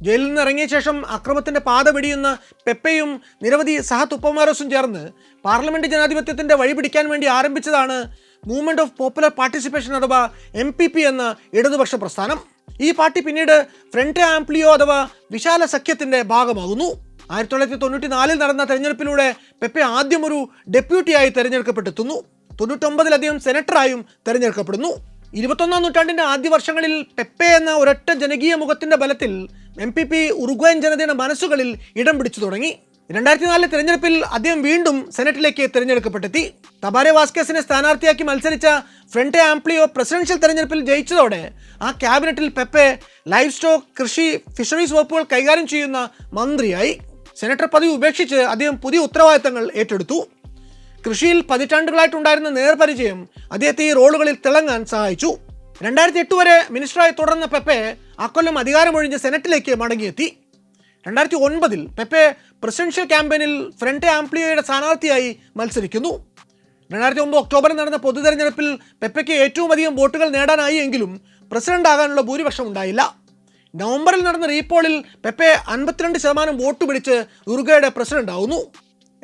ജയിലിൽ നിന്ന് ഇറങ്ങിയ ശേഷം അക്രമത്തിൻ്റെ പാത വെടിയുന്ന പെപ്പയും നിരവധി സഹതുപ്പമാരോസും ചേർന്ന് പാർലമെൻറ്റ് ജനാധിപത്യത്തിൻ്റെ വഴി പിടിക്കാൻ വേണ്ടി ആരംഭിച്ചതാണ് മൂവ്മെൻറ്റ് ഓഫ് പോപ്പുലർ പാർട്ടിസിപ്പേഷൻ അഥവാ MPP എന്ന ഇടതുപക്ഷ പ്രസ്ഥാനം. ഈ പാർട്ടി പിന്നീട് ഫ്രണ്ട് ആംപ്ലിയോ അഥവാ വിശാല സഖ്യത്തിൻ്റെ ഭാഗമാകുന്നു. 1994 നടന്ന തെരഞ്ഞെടുപ്പിലൂടെ പെപ്പെ ആദ്യം ഒരു ഡെപ്യൂട്ടിയായി തെരഞ്ഞെടുക്കപ്പെട്ടെത്തുന്നു. 99-ലധികം സെനറ്ററായും തെരഞ്ഞെടുക്കപ്പെടുന്നു. 21-ാം നൂറ്റാണ്ടിൻ്റെ ആദ്യ വർഷങ്ങളിൽ പെപ്പെ എന്ന ഒരൊറ്റ ജനകീയ മുഖത്തിൻ്റെ ബലത്തിൽ MPP ഉറുഗ്വേൻ ജനതയുടെ മനസ്സുകളിൽ ഇടം പിടിച്ചു തുടങ്ങി. 2004 തെരഞ്ഞെടുപ്പിൽ അദ്ദേഹം വീണ്ടും സെനറ്റിലേക്ക് തിരഞ്ഞെടുക്കപ്പെട്ടെത്തി. തബാരെ വാസ്കേസിനെ സ്ഥാനാർത്ഥിയാക്കി മത്സരിച്ച ഫ്രണ്ട് ആംപ്ലിയോ പ്രസിഡൻഷ്യൽ തെരഞ്ഞെടുപ്പിൽ ജയിച്ചതോടെ ആ ക്യാബിനറ്റിൽ പെപ്പെ ലൈഫ് സ്റ്റോക്ക്, കൃഷി, ഫിഷറീസ് വകുപ്പുകൾ കൈകാര്യം ചെയ്യുന്ന മന്ത്രിയായി. സെനറ്റർ പദവി ഉപേക്ഷിച്ച് അദ്ദേഹം പുതിയ ഉത്തരവാദിത്തങ്ങൾ ഏറ്റെടുത്തു. കൃഷിയിൽ പതിറ്റാണ്ടുകളായിട്ടുണ്ടായിരുന്ന നേർപരിചയം അദ്ദേഹത്തെ ഈ റോളുകളിൽ തിളങ്ങാൻ സഹായിച്ചു. 2008 വരെ മിനിസ്റ്ററായി തുടർന്ന പെപ്പെ അക്കൊല്ലം അധികാരമൊഴിഞ്ഞ് സെനറ്റിലേക്ക് മടങ്ങിയെത്തി. 2009 പെപ്പെ പ്രസിഡൻഷ്യൽ ക്യാമ്പയിനിൽ ഫ്രണ്ട് ആംപ്ലിയോയുടെ സ്ഥാനാർത്ഥിയായി മത്സരിക്കുന്നു. 2009 ഒക്ടോബറിൽ നടന്ന പൊതു തെരഞ്ഞെടുപ്പിൽ പെപ്പയ്ക്ക് ഏറ്റവും അധികം വോട്ടുകൾ നേടാനായി എങ്കിലും പ്രസിഡന്റ് ആകാനുള്ള ഭൂരിപക്ഷം ഉണ്ടായില്ല. നവംബറിൽ നടന്ന റീപോളിൽ പെപ്പെ 52% വോട്ട് പിടിച്ച് ഉറുഗ്വേയുടെ പ്രസിഡന്റ് ആവുന്നു.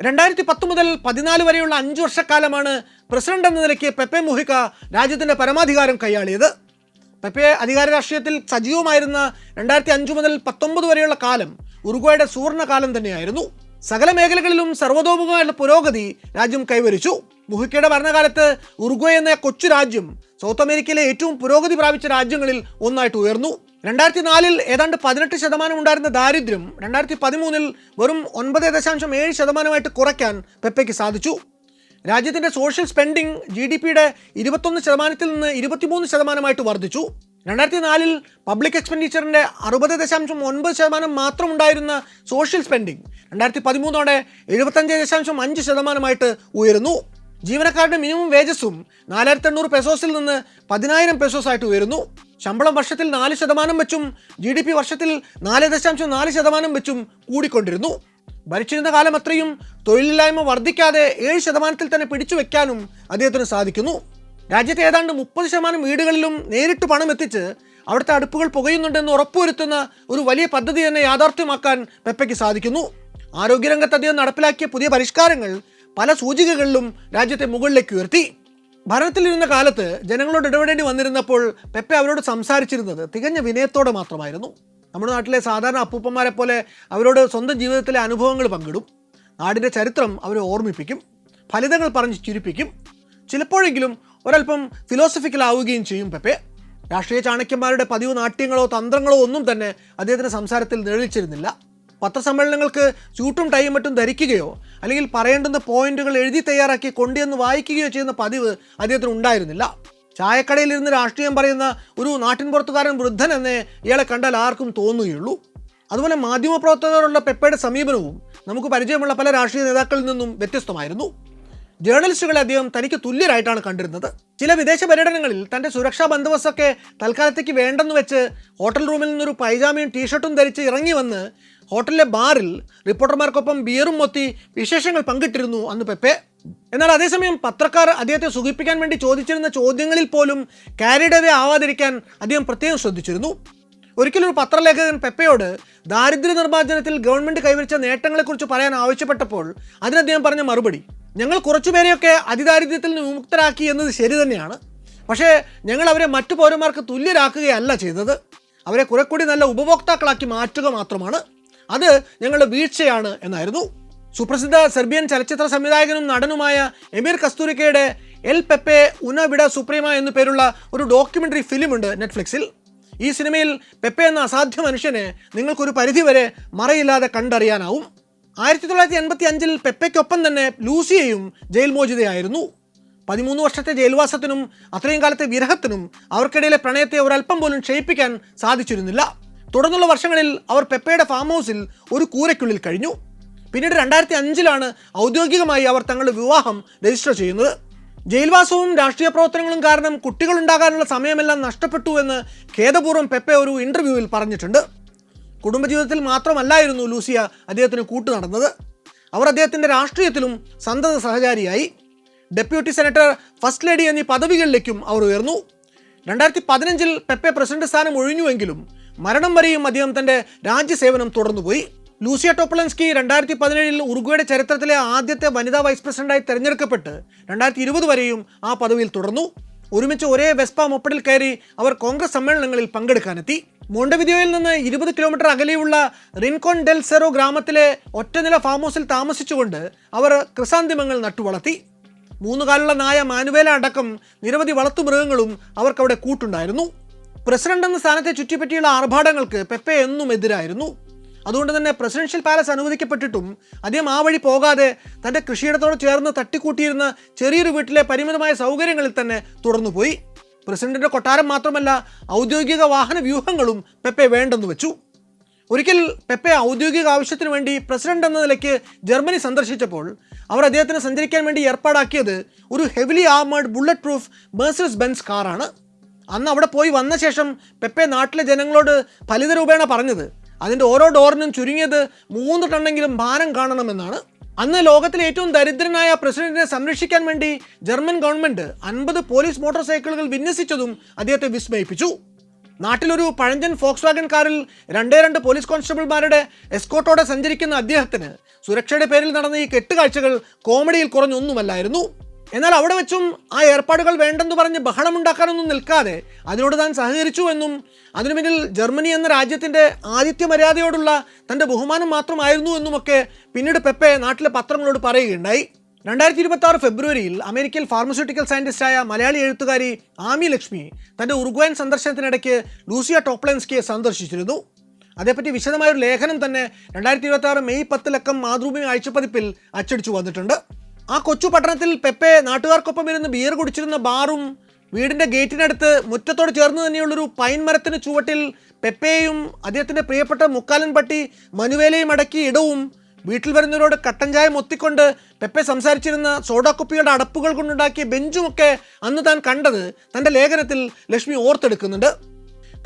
2010 മുതൽ 2014 വരെയുള്ള 5 വർഷക്കാലമാണ് പ്രസിഡന്റ് എന്ന നിലയ്ക്ക് പെപ്പെ മുഹിക്ക രാജ്യത്തിൻ്റെ പരമാധികാരം കൈയാളിയത്. പെപ്പെ അധികാര രാഷ്ട്രീയത്തിൽ സജീവമായിരുന്ന 2005 മുതൽ 2019 വരെയുള്ള കാലം ഉറുഗ്വേയുടെ സുവർണ്ണകാലം തന്നെയായിരുന്നു. സകല മേഖലകളിലും സർവ്വതോമുഖമായുള്ള പുരോഗതി രാജ്യം കൈവരിച്ചു. മുഹിക്കയുടെ ഭരണകാലത്ത് ഉറുഗ്വേ എന്ന കൊച്ചു രാജ്യം സൗത്ത് അമേരിക്കയിലെ ഏറ്റവും പുരോഗതി പ്രാപിച്ച രാജ്യങ്ങളിൽ ഒന്നായിട്ട് ഉയർന്നു. 2004 ഏതാണ്ട് 18% ഉണ്ടായിരുന്ന ദാരിദ്ര്യം 2013 വെറും 9.7% കുറയ്ക്കാൻ പെപ്പയ്ക്ക് സാധിച്ചു. രാജ്യത്തിൻ്റെ സോഷ്യൽ സ്പെൻഡിംഗ് GDPയുടെ 21% നിന്ന് 23% വർദ്ധിച്ചു. 2004 പബ്ലിക് എക്സ്പെൻഡിച്ചറിൻ്റെ 60.9% മാത്രം ഉണ്ടായിരുന്ന സോഷ്യൽ സ്പെൻഡിംഗ് 2013 75.5% ഉയരുന്നു. ജീവനക്കാരുടെ മിനിമം വേജസും 4800 പെസോസിൽ നിന്ന് 10,000 പെസോസ് ആയിട്ട് ഉയരുന്നു. ശമ്പളം വർഷത്തിൽ 4% വെച്ചും GDP വർഷത്തിൽ 4.4% വെച്ചും കൂടിക്കൊണ്ടിരുന്നു. ഭരിച്ചിരുന്ന കാലം അത്രയും തൊഴിലില്ലായ്മ വർദ്ധിക്കാതെ 7% തന്നെ പിടിച്ചു വെക്കാനും അദ്ദേഹത്തിന് സാധിക്കുന്നു. രാജ്യത്തെ ഏതാണ്ട് 30% വീടുകളിലും നേരിട്ട് പണം എത്തിച്ച് അവിടുത്തെ അടുപ്പുകൾ പുകയുന്നുണ്ടെന്ന് ഉറപ്പുവരുത്തുന്ന ഒരു വലിയ പദ്ധതി തന്നെ യാഥാർത്ഥ്യമാക്കാൻ പെപ്പയ്ക്ക് സാധിക്കുന്നു. ആരോഗ്യരംഗത്ത് അദ്ദേഹം നടപ്പിലാക്കിയ പുതിയ പരിഷ്കാരങ്ങൾ പല സൂചികകളിലും രാജ്യത്തെ മുകളിലേക്ക് ഉയർത്തി. ഭരണത്തിലിരുന്ന കാലത്ത് ജനങ്ങളോട് ഇടപെടേണ്ടി വന്നിരുന്നപ്പോൾ പെപ്പെ അവരോട് സംസാരിച്ചിരുന്നത് തികഞ്ഞ വിനയത്തോടെ മാത്രമായിരുന്നു. നമ്മുടെ നാട്ടിലെ സാധാരണ അപ്പൂപ്പന്മാരെ പോലെ അവരോട് സ്വന്തം ജീവിതത്തിലെ അനുഭവങ്ങൾ പങ്കിടും. നാടിൻ്റെ ചരിത്രം അവരെ ഓർമ്മിപ്പിക്കും, ഫലിതങ്ങൾ പറഞ്ഞ് ചിരിപ്പിക്കും. ചിലപ്പോഴെങ്കിലും ഒരല്പം ഫിലോസഫിക്കൽ ആവുകയും ചെയ്യും പെപ്പെ. രാഷ്ട്രീയ ചാണക്യന്മാരുടെ പതിവ് നാട്യങ്ങളോ തന്ത്രങ്ങളോ ഒന്നും തന്നെ അദ്ദേഹത്തിൻ്റെ സംസാരത്തിൽ നിഴലിച്ചിരുന്നില്ല. പത്രസമ്മേളനങ്ങൾക്ക് സ്യൂട്ടും ടൈയും മറ്റും ധരിക്കുകയോ അല്ലെങ്കിൽ പറയേണ്ടുന്ന പോയിന്റുകൾ എഴുതി തയ്യാറാക്കി കൊണ്ടുവന്ന് വായിക്കുകയോ ചെയ്യുന്ന പതിവ് അദ്ദേഹത്തിന് ഉണ്ടായിരുന്നില്ല. ചായക്കടയിലിരുന്ന് രാഷ്ട്രീയം പറയുന്ന ഒരു നാട്ടിൻപുറത്തുകാരൻ വൃദ്ധൻ എന്നേ ഇയാളെ കണ്ടാൽ ആർക്കും തോന്നുകയുള്ളൂ. അതുപോലെ മാധ്യമപ്രവർത്തകരോടുള്ള പെപ്പയുടെ സമീപനവും നമുക്ക് പരിചയമുള്ള പല രാഷ്ട്രീയ നേതാക്കളിൽ നിന്നും വ്യത്യസ്തമായിരുന്നു. ജേർണലിസ്റ്റുകളെ അദ്ദേഹം തനിക്ക് തുല്യരായിട്ടാണ് കണ്ടിരുന്നത്. ചില വിദേശ പര്യടനങ്ങളിൽ തൻ്റെ സുരക്ഷാ ബന്ദോബസ്തൊക്കെ തൽക്കാലത്തേക്ക് വേണ്ടെന്ന് വെച്ച് ഹോട്ടൽ റൂമിൽ നിന്നൊരു പൈജാമയും ടീഷർട്ടും ധരിച്ച് ഇറങ്ങി വന്ന് ഹോട്ടലിലെ ബാറിൽ റിപ്പോർട്ടർമാർക്കൊപ്പം ബിയറും മൊത്തി വിശേഷങ്ങൾ പങ്കിട്ടിരുന്നു അന്ന് പെപ്പെ. എന്നാൽ അതേസമയം പത്രക്കാർ അദ്ദേഹത്തെ സുഖിപ്പിക്കാൻ വേണ്ടി ചോദിച്ചിരുന്ന ചോദ്യങ്ങളിൽ പോലും ക്യാരിഡ് അവേ ആവാതിരിക്കാൻ അദ്ദേഹം പ്രത്യേകം ശ്രദ്ധിച്ചിരുന്നു. ഒരിക്കലൊരു പത്രലേഖകൻ പെപ്പയോട് ദാരിദ്ര്യ നിർമ്മാർജ്ജനത്തിൽ ഗവൺമെൻറ് കൈവരിച്ച നേട്ടങ്ങളെക്കുറിച്ച് പറയാൻ ആവശ്യപ്പെട്ടപ്പോൾ അതിന് അദ്ദേഹം പറഞ്ഞ മറുപടി, ഞങ്ങൾ കുറച്ചുപേരെയൊക്കെ അതിദാരിദ്ര്യത്തിൽ നിന്ന് വിമുക്തരാക്കി എന്നത് ശരി തന്നെയാണ്, പക്ഷേ ഞങ്ങൾ അവരെ മറ്റു പൗരന്മാർക്ക് തുല്യരാക്കുകയല്ല ചെയ്തത്, അവരെ കുറെ കൂടി നല്ല ഉപഭോക്താക്കളാക്കി മാറ്റുക മാത്രമാണ്, അത് ഞങ്ങളുടെ വീഴ്ചയാണ് എന്നായിരുന്നു. സുപ്രസിദ്ധ സെർബിയൻ ചലച്ചിത്ര സംവിധായകനും നടനുമായ എമീർ കസ്തൂരിക്കയുടെ എൽ പെപ്പെ ഉന വിഡ സുപ്രീമ എന്നു പേരുള്ള ഒരു ഡോക്യുമെൻ്ററി ഫിലിമുണ്ട് നെറ്റ്ഫ്ലിക്സിൽ. ഈ സിനിമയിൽ പെപ്പെ എന്ന അസാധ്യ മനുഷ്യനെ നിങ്ങൾക്കൊരു പരിധിവരെ മറയില്ലാതെ കണ്ടറിയാനാവും. 1985 പെപ്പയ്ക്കൊപ്പം തന്നെ ലൂസിയയും ജയിൽ മോചിതയായിരുന്നു. 13 വർഷത്തെ ജയിൽവാസത്തിനും അത്രയും കാലത്തെ വിരഹത്തിനും അവർക്കിടയിലെ പ്രണയത്തെ ഒരല്പം പോലും ക്ഷയിപ്പിക്കാൻ സാധിച്ചിരുന്നില്ല. തുടർന്നുള്ള വർഷങ്ങളിൽ അവർ പെപ്പയുടെ ഫാം ഹൗസിൽ ഒരു കൂരയ്ക്കുള്ളിൽ കഴിഞ്ഞു. പിന്നീട് 2005 ഔദ്യോഗികമായി അവർ തങ്ങളുടെ വിവാഹം രജിസ്റ്റർ ചെയ്യുന്നത്. ജയിൽവാസവും രാഷ്ട്രീയ പ്രവർത്തനങ്ങളും കാരണം കുട്ടികളുണ്ടാകാനുള്ള സമയമെല്ലാം നഷ്ടപ്പെട്ടു എന്ന് ഖേദപൂർവ്വം പെപ്പെ ഒരു ഇൻ്റർവ്യൂവിൽ പറഞ്ഞിട്ടുണ്ട്. കുടുംബജീവിതത്തിൽ മാത്രമല്ലായിരുന്നു ലൂസിയ അദ്ദേഹത്തിന് കൂട്ടു നടന്നത്. അവർ അദ്ദേഹത്തിൻ്റെ രാഷ്ട്രീയത്തിലും സന്തത സഹചാരിയായി. ഡെപ്യൂട്ടി സെനറ്റർ, ഫസ്റ്റ് ലേഡി എന്നീ പദവികളിലേക്കും അവർ ഉയർന്നു. 2015 പെപ്പെ പ്രസിഡന്റ് സ്ഥാനം ഒഴിഞ്ഞുവെങ്കിലും മരണം വരെയും അദ്ദേഹം തൻ്റെ രാജ്യസേവനം തുടർന്നുപോയി. ലൂസിയ ടോപ്ലൻസ്കി 2017 ഉറുഗ്വേയുടെ ചരിത്രത്തിലെ ആദ്യത്തെ വനിതാ വൈസ് പ്രസിഡന്റായി തെരഞ്ഞെടുക്കപ്പെട്ട് 2020 വരെയും ആ പദവിയിൽ തുടർന്നു. ഒരുമിച്ച് ഒരേ വെസ്പ മൊപ്പഡിൽ കയറി അവർ കോൺഗ്രസ് സമ്മേളനങ്ങളിൽ പങ്കെടുക്കാനെത്തി. മോണ്ടെവിദിയോയിൽ നിന്ന് 20 കിലോമീറ്റർ അകലെയുള്ള റിൻകോൺ ഡെൽ സെറോ ഗ്രാമത്തിലെ ഒറ്റനില ഫാം ഹൗസിൽ താമസിച്ചുകൊണ്ട് അവർ ക്രിസാന്തിമങ്ങൾ നട്ടുവളർത്തി. 3 കാലുള്ള നായ മാനുവേല അടക്കം നിരവധി വളർത്തുമൃഗങ്ങളും അവർക്കവിടെ കൂട്ടുണ്ടായിരുന്നു. പ്രസിഡന്റ് എന്ന സ്ഥാനത്തെ ചുറ്റിപ്പറ്റിയുള്ള ആർഭാടങ്ങൾക്ക് പെപ്പെ എന്നും എതിരായിരുന്നു. അതുകൊണ്ട് തന്നെ പ്രസിഡൻഷ്യൽ പാലസ് അനുവദിക്കപ്പെട്ടിട്ടും അദ്ദേഹം ആ വഴി പോകാതെ തൻ്റെ കൃഷിയിടത്തോട് ചേർന്ന് തട്ടിക്കൂട്ടിയിരുന്ന ചെറിയൊരു വീട്ടിലെ പരിമിതമായ സൗകര്യങ്ങളിൽ തന്നെ തുടർന്നുപോയി. പ്രസിഡന്റിൻ്റെ കൊട്ടാരം മാത്രമല്ല, ഔദ്യോഗിക വാഹന വ്യൂഹങ്ങളും പെപ്പെ വേണ്ടെന്ന് വെച്ചു. ഒരിക്കൽ പെപ്പെ ഔദ്യോഗിക ആവശ്യത്തിന് വേണ്ടി പ്രസിഡന്റ് എന്ന നിലയ്ക്ക് ജർമ്മനി സന്ദർശിച്ചപ്പോൾ അവർ അദ്ദേഹത്തിന് സഞ്ചരിക്കാൻ വേണ്ടി ഏർപ്പാടാക്കിയത് ഒരു heavily armed bullet proof Mercedes Benz കാറാണ്. അന്ന് അവിടെ പോയി വന്ന ശേഷം പെപ്പെ നാട്ടിലെ ജനങ്ങളോട് ഫലിത രൂപേണ പറഞ്ഞത് അതിൻ്റെ ഓരോ ഡോറിനും ചുരുങ്ങിയത് 3 ടണ്ണെങ്കിലും ഭാരം കാണണമെന്നാണ്. അന്ന് ലോകത്തിലെ ഏറ്റവും ദരിദ്രനായ പ്രസിഡന്റിനെ സംരക്ഷിക്കാൻ വേണ്ടി ജർമ്മൻ ഗവൺമെൻറ് 50 പോലീസ് മോട്ടോർ സൈക്കിളുകൾ വിന്യസിച്ചതും അദ്ദേഹത്തെ വിസ്മയിപ്പിച്ചു. നാട്ടിലൊരു പഴഞ്ചൻ ഫോക്സ് വാഗൺ കാറിൽ 2 പോലീസ് കോൺസ്റ്റബിൾമാരുടെ എസ്കോർട്ടോടെ സഞ്ചരിക്കുന്ന അദ്ദേഹത്തിന് സുരക്ഷയുടെ പേരിൽ നടന്ന ഈ കെട്ടുകാഴ്ചകൾ കോമഡിയിൽ കുറഞ്ഞൊന്നുമല്ലായിരുന്നു. എന്നാൽ അവിടെ വെച്ചും ആ ഏർപ്പാടുകൾ വേണ്ടെന്ന് പറഞ്ഞ് ബഹളമുണ്ടാക്കാനൊന്നും നിൽക്കാതെ അതിനോട് താൻ സഹകരിച്ചു എന്നും അതിനു പിന്നിൽ ജർമ്മനി എന്ന രാജ്യത്തിൻ്റെ ആതിഥ്യ മര്യാദയോടുള്ള തൻ്റെ ബഹുമാനം മാത്രമായിരുന്നു എന്നുമൊക്കെ പിന്നീട് പെപ്പെ നാട്ടിലെ പത്രങ്ങളോട് പറയുകയുണ്ടായി. 2026 ഫെബ്രുവരിയിൽ അമേരിക്കയിൽ ഫാർമസ്യൂട്ടിക്കൽ സയൻറ്റിസ്റ്റായ മലയാളി എഴുത്തുകാരി ആമി ലക്ഷ്മി തൻ്റെ ഉറുഗ്വേൻ സന്ദർശനത്തിനിടയ്ക്ക് ലൂസിയ ടോപ്ലൻസ്കിയെ സന്ദർശിച്ചിരുന്നു. അതേപ്പറ്റി വിശദമായൊരു ലേഖനം തന്നെ 2026 മെയ് 10 മാതൃഭൂമി ആഴ്ചപ്പതിപ്പിൽ അച്ചടിച്ചു വന്നിട്ടുണ്ട്. ആ കൊച്ചു പട്ടണത്തിൽ പെപ്പെ നാട്ടുകാർക്കൊപ്പം ഇരുന്ന് ബിയർ കുടിച്ചിരുന്ന ബാറും വീടിൻ്റെ ഗേറ്റിനടുത്ത് മുറ്റത്തോട് ചേർന്ന് തന്നെയുള്ളൊരു പൈൻ മരത്തിന് ചുവട്ടിൽ പെപ്പയെയും അദ്ദേഹത്തിൻ്റെ പ്രിയപ്പെട്ട മുക്കാലൻ പട്ടി മനുവേലയും അടക്കി ഇടവും വീട്ടിൽ വരുന്നവരോട് കട്ടൻ ചായ മൊത്തിക്കൊണ്ട് പെപ്പെ സംസാരിച്ചിരുന്ന സോഡാക്കുപ്പിയുടെ അടപ്പുകൾ കൊണ്ടുണ്ടാക്കിയ ബെഞ്ചുമൊക്കെ അന്ന് താൻ കണ്ടത് തൻ്റെ ലേഖനത്തിൽ ലക്ഷ്മി ഓർത്തെടുക്കുന്നുണ്ട്.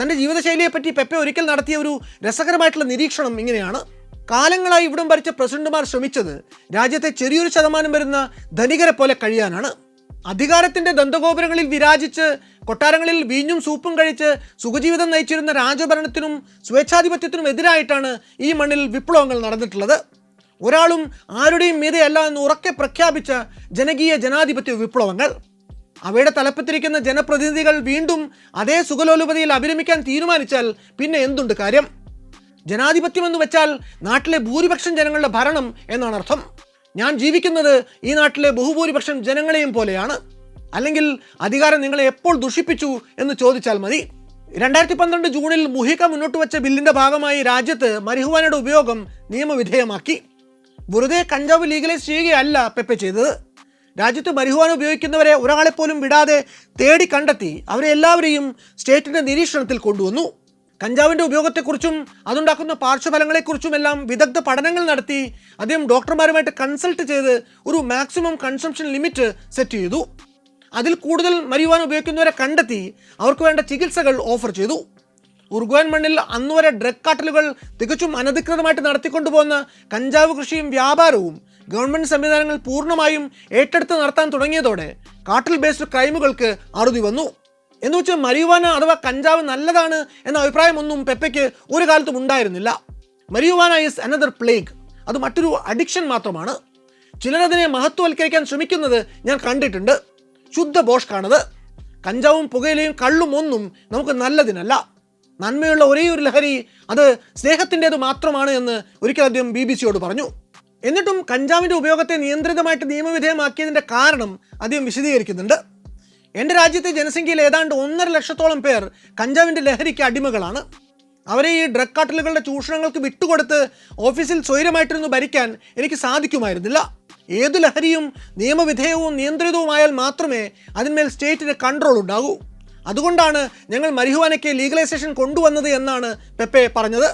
തൻ്റെ ജീവിതശൈലിയെപ്പറ്റി പെപ്പെ ഒരിക്കൽ നടത്തിയ ഒരു രസകരമായിട്ടുള്ള നിരീക്ഷണം ഇങ്ങനെയാണ്: കാലങ്ങളായി ഇവിടം ഭരിച്ച പ്രസിഡന്റുമാർ ശ്രമിച്ചത് രാജ്യത്തെ ചെറിയൊരു ശതമാനം വരുന്ന ധനികരെ പോലെ കഴിയാനാണ്. അധികാരത്തിൻ്റെ ദന്തഗോപുരങ്ങളിൽ വിരാജിച്ച് കൊട്ടാരങ്ങളിൽ വീഞ്ഞും സൂപ്പും കഴിച്ച് സുഖജീവിതം നയിച്ചിരുന്ന രാജഭരണത്തിനും സ്വേച്ഛാധിപത്യത്തിനും എതിരായിട്ടാണ് ഈ മണ്ണിൽ വിപ്ലവങ്ങൾ നടന്നിട്ടുള്ളത്. ഒരാളും ആരുടെയും മീതെയല്ല എന്ന് ഉറക്കെ പ്രഖ്യാപിച്ച ജനകീയ ജനാധിപത്യ വിപ്ലവങ്ങൾ. അവയുടെ തലപ്പത്തിരിക്കുന്ന ജനപ്രതിനിധികൾ വീണ്ടും അതേ സുഖലോലുപതയിൽ അഭിരമിക്കാൻ തീരുമാനിച്ചാൽ പിന്നെ എന്തുണ്ട് കാര്യം? ജനാധിപത്യം എന്ന് വെച്ചാൽ നാട്ടിലെ ഭൂരിപക്ഷം ജനങ്ങളുടെ ഭരണം എന്നാണ് അർത്ഥം. ഞാൻ ജീവിക്കുന്നത് ഈ നാട്ടിലെ ബഹുഭൂരിപക്ഷം ജനങ്ങളെയും പോലെയാണ്. അല്ലെങ്കിൽ അധികാരം നിങ്ങളെ എപ്പോൾ ദുഷിപ്പിച്ചു എന്ന് ചോദിച്ചാൽ മതി. 2012 ജൂണിൽ മുഹിക മുന്നോട്ട് വെച്ച ബില്ലിൻ്റെ ഭാഗമായി രാജ്യത്ത് മരിഹുവാനയുടെ ഉപയോഗം നിയമവിധേയമാക്കി. വെറുതെ കഞ്ചാവ് ലീഗലൈസ് ചെയ്യുകയല്ല പെപ്പെ ചെയ്തത്. രാജ്യത്ത് മരിഹുവാന ഉപയോഗിക്കുന്നവരെ ഒരാളെപ്പോലും വിടാതെ തേടി കണ്ടെത്തി അവരെ എല്ലാവരെയും സ്റ്റേറ്റിൻ്റെ നിരീക്ഷണത്തിൽ കൊണ്ടുവന്നു. കഞ്ചാവിൻ്റെ ഉപയോഗത്തെക്കുറിച്ചും അതുണ്ടാക്കുന്ന പാർശ്വഫലങ്ങളെക്കുറിച്ചുമെല്ലാം വിദഗ്ധ പഠനങ്ങൾ നടത്തി അദ്ദേഹം ഡോക്ടർമാരുമായിട്ട് കൺസൾട്ട് ചെയ്ത് ഒരു മാക്സിമം കൺസംഷൻ ലിമിറ്റ് സെറ്റ് ചെയ്തു. അതിൽ കൂടുതൽ മരിവാന ഉപയോഗിക്കുന്നവരെ കണ്ടെത്തി അവർക്ക് വേണ്ട ചികിത്സകൾ ഓഫർ ചെയ്തു. ഉറുഗ്വേൻ മണ്ണിൽ അന്നുവരെ ഡ്രഗ് കാർട്ടലുകൾ തികച്ചും അനധികൃതമായിട്ട് നടത്തിക്കൊണ്ടുപോകുന്ന കഞ്ചാവ് കൃഷിയും വ്യാപാരവും ഗവൺമെൻറ് സംവിധാനങ്ങൾ പൂർണ്ണമായും ഏറ്റെടുത്ത് നടത്താൻ തുടങ്ങിയതോടെ കാർട്ടൽ ബേസ്ഡ് ക്രൈമുകൾക്ക് അറുതി വന്നു. എന്ന് വെച്ചാൽ മരിവാന അഥവാ കഞ്ചാവ് നല്ലതാണ് എന്ന അഭിപ്രായമൊന്നും പെപ്പയ്ക്ക് ഒരു കാലത്തും ഉണ്ടായിരുന്നില്ല. മരിവാന ഈസ് അനദർ പ്ലേഗ്, അത് മറ്റൊരു അഡിക്ഷൻ മാത്രമാണ്. ചിലരതിനെ മഹത്വവൽക്കരിക്കാൻ ശ്രമിക്കുന്നത് ഞാൻ കണ്ടിട്ടുണ്ട്. ശുദ്ധ ബോഷ്കാണത്. കഞ്ചാവും പുകയിലയും കള്ളും ഒന്നും നമുക്ക് നല്ലതിനല്ല. നന്മയുള്ള ഒരേ ഒരു ലഹരി അത് സ്നേഹത്തിൻ്റേത് മാത്രമാണ് എന്ന് ഒരിക്കൽ അദ്ദേഹം BBC പറഞ്ഞു. എന്നിട്ടും കഞ്ചാവിൻ്റെ ഉപയോഗത്തെ നിയന്ത്രിതമായിട്ട് നിയമവിധേയമാക്കിയതിൻ്റെ കാരണം അദ്ദേഹം വിശദീകരിക്കുന്നുണ്ട്. എൻ്റെ രാജ്യത്തെ ജനസംഖ്യയിൽ ഏതാണ്ട് 1.5 ലക്ഷത്തോളം പേർ കഞ്ചാവിൻ്റെ ലഹരിക്ക് അടിമകളാണ്. അവരെ ഈ ഡ്രഗ് കാർട്ടലുകളുടെ ചൂഷണങ്ങൾക്ക് വിട്ടുകൊടുത്ത് ഓഫീസിൽ സ്വൈരമായിട്ടിരുന്ന് ഭരിക്കാൻ എനിക്ക് സാധിക്കുമായിരുന്നില്ല. ഏതു ലഹരിയും നിയമവിധേയവും നിയന്ത്രിതവുമായാൽ മാത്രമേ അതിന്മേൽ സ്റ്റേറ്റിന് കൺട്രോൾ ഉണ്ടാകൂ. അതുകൊണ്ടാണ് ഞങ്ങൾ മരിഹുവാനയ്ക്ക് ലീഗലൈസേഷൻ കൊണ്ടുവന്നത് എന്നാണ് പെപ്പെ പറഞ്ഞത്.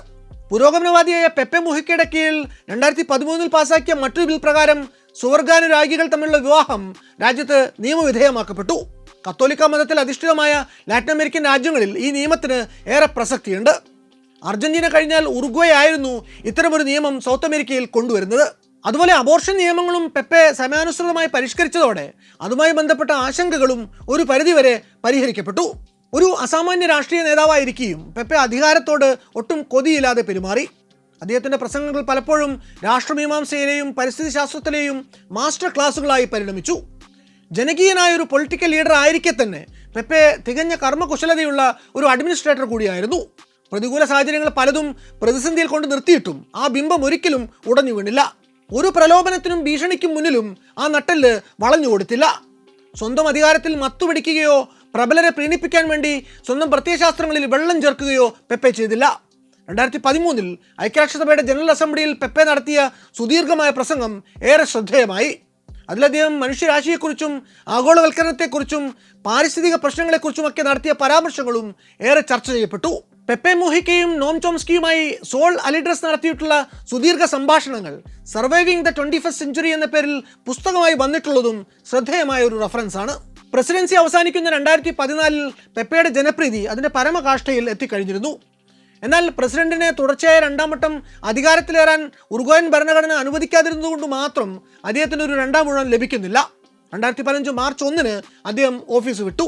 പുരോഗമനവാദിയായ പെപ്പെ മുഹിക്കയുടെ കീഴിൽ 2013 പാസാക്കിയ മറ്റൊരു ബിൽ പ്രകാരം സുവർഗാനുരാഗികൾ തമ്മിലുള്ള വിവാഹം രാജ്യത്ത് നിയമവിധേയമാക്കപ്പെട്ടു. കത്തോലിക്ക മതത്തിൽ അധിഷ്ഠിതമായ ലാറ്റിൻ അമേരിക്കൻ രാജ്യങ്ങളിൽ ഈ നിയമത്തിന് ഏറെ പ്രസക്തിയുണ്ട്. അർജന്റീന കഴിഞ്ഞാൽ ഉറുഗ്വേ ആയിരുന്നു ഇത്തരമൊരു നിയമം സൗത്ത് അമേരിക്കയിൽ കൊണ്ടുവരുന്നത്. അതുപോലെ അബോർഷൻ നിയമങ്ങളും പെപ്പെ സമയാനുസൃതമായി പരിഷ്കരിച്ചതോടെ അതുമായി ബന്ധപ്പെട്ട ആശങ്കകളും ഒരു പരിധിവരെ പരിഹരിക്കപ്പെട്ടു. ഒരു അസാമാന്യ രാഷ്ട്രീയ നേതാവായിരിക്കുകയും പെപ്പെ അധികാരത്തോട് ഒട്ടും കൊതിയില്ലാതെ പെരുമാറി. അദ്ദേഹത്തിൻ്റെ പ്രസംഗങ്ങൾ പലപ്പോഴും രാഷ്ട്രമീമാംസയിലെയും പരിസ്ഥിതി ശാസ്ത്രത്തിലെയും മാസ്റ്റർ ക്ലാസുകളായി പരിണമിച്ചു. ജനകീയനായ ഒരു പൊളിറ്റിക്കൽ ലീഡർ ആയിരിക്കെ തന്നെ പെപ്പെ തികഞ്ഞ കർമ്മകുശലതയുള്ള ഒരു അഡ്മിനിസ്ട്രേറ്റർ കൂടിയായിരുന്നു. പ്രതികൂല സാഹചര്യങ്ങൾ പലതും പ്രതിസന്ധിയിൽ കൊണ്ട് നിർത്തിയിട്ടും ആ ബിംബം ഒരിക്കലും ഉടഞ്ഞു വീണില്ല. ഒരു പ്രലോഭനത്തിനും ഭീഷണിക്കും മുന്നിലും ആ നട്ടെല്ല് വളഞ്ഞു കൊടുത്തില്ല. സ്വന്തം അധികാരത്തിൽ മത്തുപിടിക്കുകയോ പ്രബലരെ പ്രീണിപ്പിക്കാൻ വേണ്ടി സ്വന്തം പ്രത്യയശാസ്ത്രങ്ങളിൽ വെള്ളം ചേർക്കുകയോ പെപ്പെ ചെയ്തില്ല. 2013 ഐക്യരാഷ്ട്രസഭയുടെ ജനറൽ അസംബ്ലിയിൽ പെപ്പെ നടത്തിയ സുദീർഘമായ പ്രസംഗം ഏറെ ശ്രദ്ധേയമായി. അതിലദ്ദേഹം മനുഷ്യരാശിയെക്കുറിച്ചും ആഗോളവൽക്കരണത്തെക്കുറിച്ചും പാരിസ്ഥിതിക പ്രശ്നങ്ങളെക്കുറിച്ചുമൊക്കെ നടത്തിയ പരാമർശങ്ങളും ഏറെ ചർച്ച ചെയ്യപ്പെട്ടു. പെപ്പെ മുഹിക്കയും നോം ചോംസ്കിയുമായി സോൾ അലിഡ്രസ് നടത്തിയിട്ടുള്ള സുദീർഘ സംഭാഷണങ്ങൾ സർവൈവിംഗ് ദ 21st സെഞ്ചുറി എന്ന പേരിൽ പുസ്തകമായി വന്നിട്ടുള്ളതും ശ്രദ്ധേയമായ ഒരു റെഫറൻസ് ആണ്. പ്രസിഡൻസി അവസാനിക്കുന്ന 2014 പെപ്പയുടെ ജനപ്രീതി അതിൻ്റെ പരമകാഷ്ഠയിൽ എത്തിക്കഴിഞ്ഞിരുന്നു. എന്നാൽ പ്രസിഡന്റിനെ തുടർച്ചയായ 2ാം വട്ടം അധികാരത്തിലേറാൻ ഉറുഗ്വേൻ ഭരണഘടന അനുവദിക്കാതിരുന്നതുകൊണ്ട് മാത്രം അദ്ദേഹത്തിന് ഒരു 2ാം ഊഴം ലഭിക്കുന്നില്ല. 2015 മാർച്ച് 1 അദ്ദേഹം ഓഫീസ് വിട്ടു.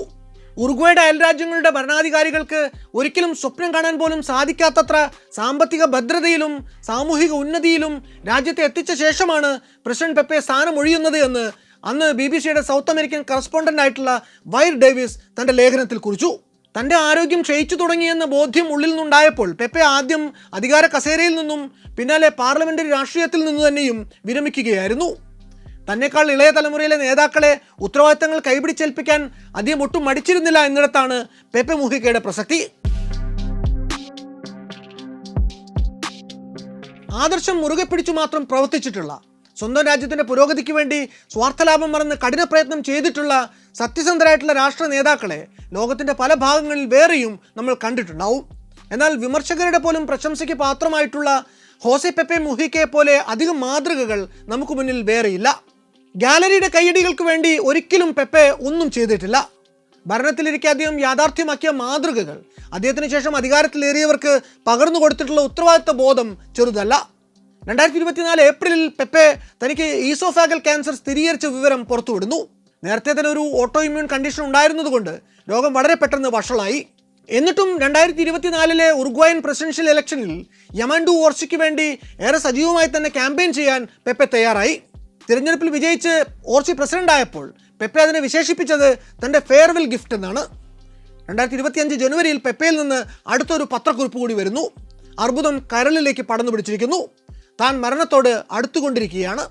ഉറുഗ്വേയുടെ അയൽരാജ്യങ്ങളുടെ ഭരണാധികാരികൾക്ക് ഒരിക്കലും സ്വപ്നം കാണാൻ പോലും സാധിക്കാത്തത്ര സാമ്പത്തിക ഭദ്രതയിലും സാമൂഹിക ഉന്നതിയിലും രാജ്യത്തെ എത്തിച്ച ശേഷമാണ് പ്രസിഡന്റ് പെപ്പെ സ്ഥാനമൊഴിയുന്നത് എന്ന് അന്ന് BBC സൗത്ത് അമേരിക്കൻ കറസ്പോണ്ടന്റ് ആയിട്ടുള്ള വൈർ ഡേവിസ് തൻ്റെ ലേഖനത്തിൽ കുറിച്ചു. തൻ്റെ ആരോഗ്യം ക്ഷയിച്ചു തുടങ്ങിയെന്ന ബോധ്യം ഉള്ളിൽ നിന്നുണ്ടായപ്പോൾ പെപ്പെ ആദ്യം അധികാര കസേരയിൽ നിന്നും പിന്നാലെ പാർലമെന്ററി രാഷ്ട്രീയത്തിൽ നിന്നു തന്നെയും വിരമിക്കുകയായിരുന്നു. തന്നെക്കാൾ ഇളയ തലമുറയിലെ നേതാക്കളെ ഉത്തരവാദിത്തങ്ങൾ കൈപിടിച്ചേൽപ്പിക്കാൻ അദ്ദേഹം ഒട്ടും മടിച്ചിരുന്നില്ല എന്നിടത്താണ് പെപ്പെ മുഹിക്കയുടെ പ്രസക്തി. ആദർശം മുറുകെ പിടിച്ചു മാത്രം പ്രവർത്തിച്ചിട്ടുള്ള, സ്വന്തം രാജ്യത്തിൻ്റെ പുരോഗതിക്ക് വേണ്ടി സ്വാർത്ഥലാഭം മറന്ന് കഠിന പ്രയത്നം ചെയ്തിട്ടുള്ള സത്യസന്ധരായിട്ടുള്ള രാഷ്ട്ര നേതാക്കളെ ലോകത്തിൻ്റെ പല ഭാഗങ്ങളിൽ വേറെയും നമ്മൾ കണ്ടിട്ടുണ്ടാവും. എന്നാൽ വിമർശകരുടെ പോലും പ്രശംസയ്ക്ക് പാത്രമായിട്ടുള്ള ഹോസെ പെപ്പെ മുഹിക്കയെ പോലെ അധികം മാതൃകകൾ നമുക്ക് മുന്നിൽ വേറെയില്ല. ഗാലറിയുടെ കയ്യടികൾക്ക് വേണ്ടി ഒരിക്കലും പെപ്പെ ഒന്നും ചെയ്തിട്ടില്ല. ഭരണത്തിലിരിക്കെ അദ്ദേഹം യാഥാർത്ഥ്യമാക്കിയ മാതൃകകൾ അദ്ദേഹത്തിന് ശേഷം അധികാരത്തിലേറിയവർക്ക് പകർന്നു കൊടുത്തിട്ടുള്ള ഉത്തരവാദിത്ത ബോധം ചെറുതല്ല. 2024 ഏപ്രിലിൽ പെപ്പെ തനിക്ക് ഈസോഫാഗൽ ക്യാൻസർ സ്ഥിരീകരിച്ച വിവരം പുറത്തുവിടുന്നു. നേരത്തെ തന്നെ ഒരു ഓട്ടോ ഇമ്മ്യൂൺ കണ്ടീഷൻ ഉണ്ടായിരുന്നതുകൊണ്ട് രോഗം വളരെ പെട്ടെന്ന് വഷളായി. എന്നിട്ടും 2024 ഉറുഗ്വേയൻ പ്രസിഡൻഷ്യൽ ഇലക്ഷനിൽ യമൻഡു ഓർച്ചിക്ക് വേണ്ടി ഏറെ സജീവമായി തന്നെ ക്യാമ്പയിൻ ചെയ്യാൻ പെപ്പെ തയ്യാറായി. തിരഞ്ഞെടുപ്പിൽ വിജയിച്ച് ഓർച്ചി പ്രസിഡന്റായപ്പോൾ പെപ്പെ അതിനെ വിശേഷിപ്പിച്ചത് തൻ്റെ ഫെയർവെൽ ഗിഫ്റ്റ് എന്നാണ്. 2025 ജനുവരിയിൽ പെപ്പയിൽ നിന്ന് അടുത്തൊരു പത്രക്കുറിപ്പ് കൂടി വരുന്നു. അർബുദം കരളിലേക്ക് പടർന്നു പിടിച്ചിരിക്കുന്നു. താൻ മരണത്തോട് അടുത്തുകൊണ്ടിരിക്കുകയാണ്.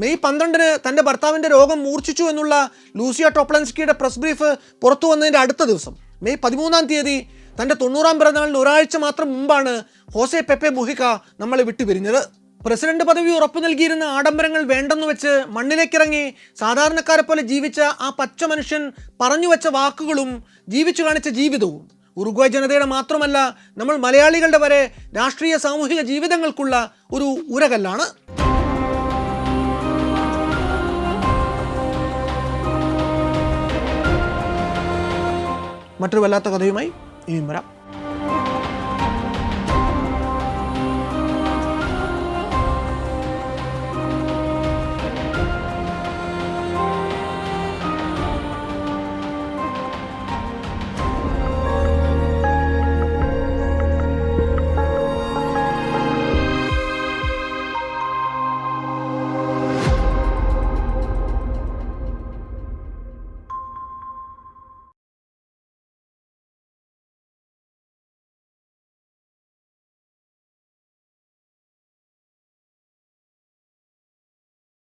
മെയ് 12 തൻ്റെ ഭർത്താവിൻ്റെ രോഗം മൂർച്ഛിച്ചു എന്നുള്ള ലൂസിയ ടോപ്ലൻസ്കിയുടെ പ്രസ് ബ്രീഫ് പുറത്തു വന്നതിൻ്റെ അടുത്ത ദിവസം മെയ് 13 തൻ്റെ 90ാം പിറന്നാളിന് ഒരാഴ്ച മാത്രം മുമ്പാണ് ഹോസെ പെപ്പെ മുഹിക്ക നമ്മളെ വിട്ടുപിരിഞ്ഞത്. പ്രസിഡന്റ് പദവി ഉറപ്പു നൽകിയിരുന്ന ആഡംബരങ്ങൾ വേണ്ടെന്ന് വെച്ച് മണ്ണിലേക്കിറങ്ങി സാധാരണക്കാരെ പോലെ ജീവിച്ച ആ പച്ച മനുഷ്യൻ പറഞ്ഞു വെച്ച വാക്കുകളും ജീവിച്ചു കാണിച്ച ജീവിതവും ഉറുഗ്വേ ജനതയുടെ മാത്രമല്ല, നമ്മൾ മലയാളികളുടെ വരെ രാഷ്ട്രീയ സാമൂഹിക ജീവിതങ്ങൾക്കുള്ള ഒരു ഉരകല്ലാണ്. മറ്റൊരു വല്ലാത്ത കഥയുമായി ഇനിയും വരാം.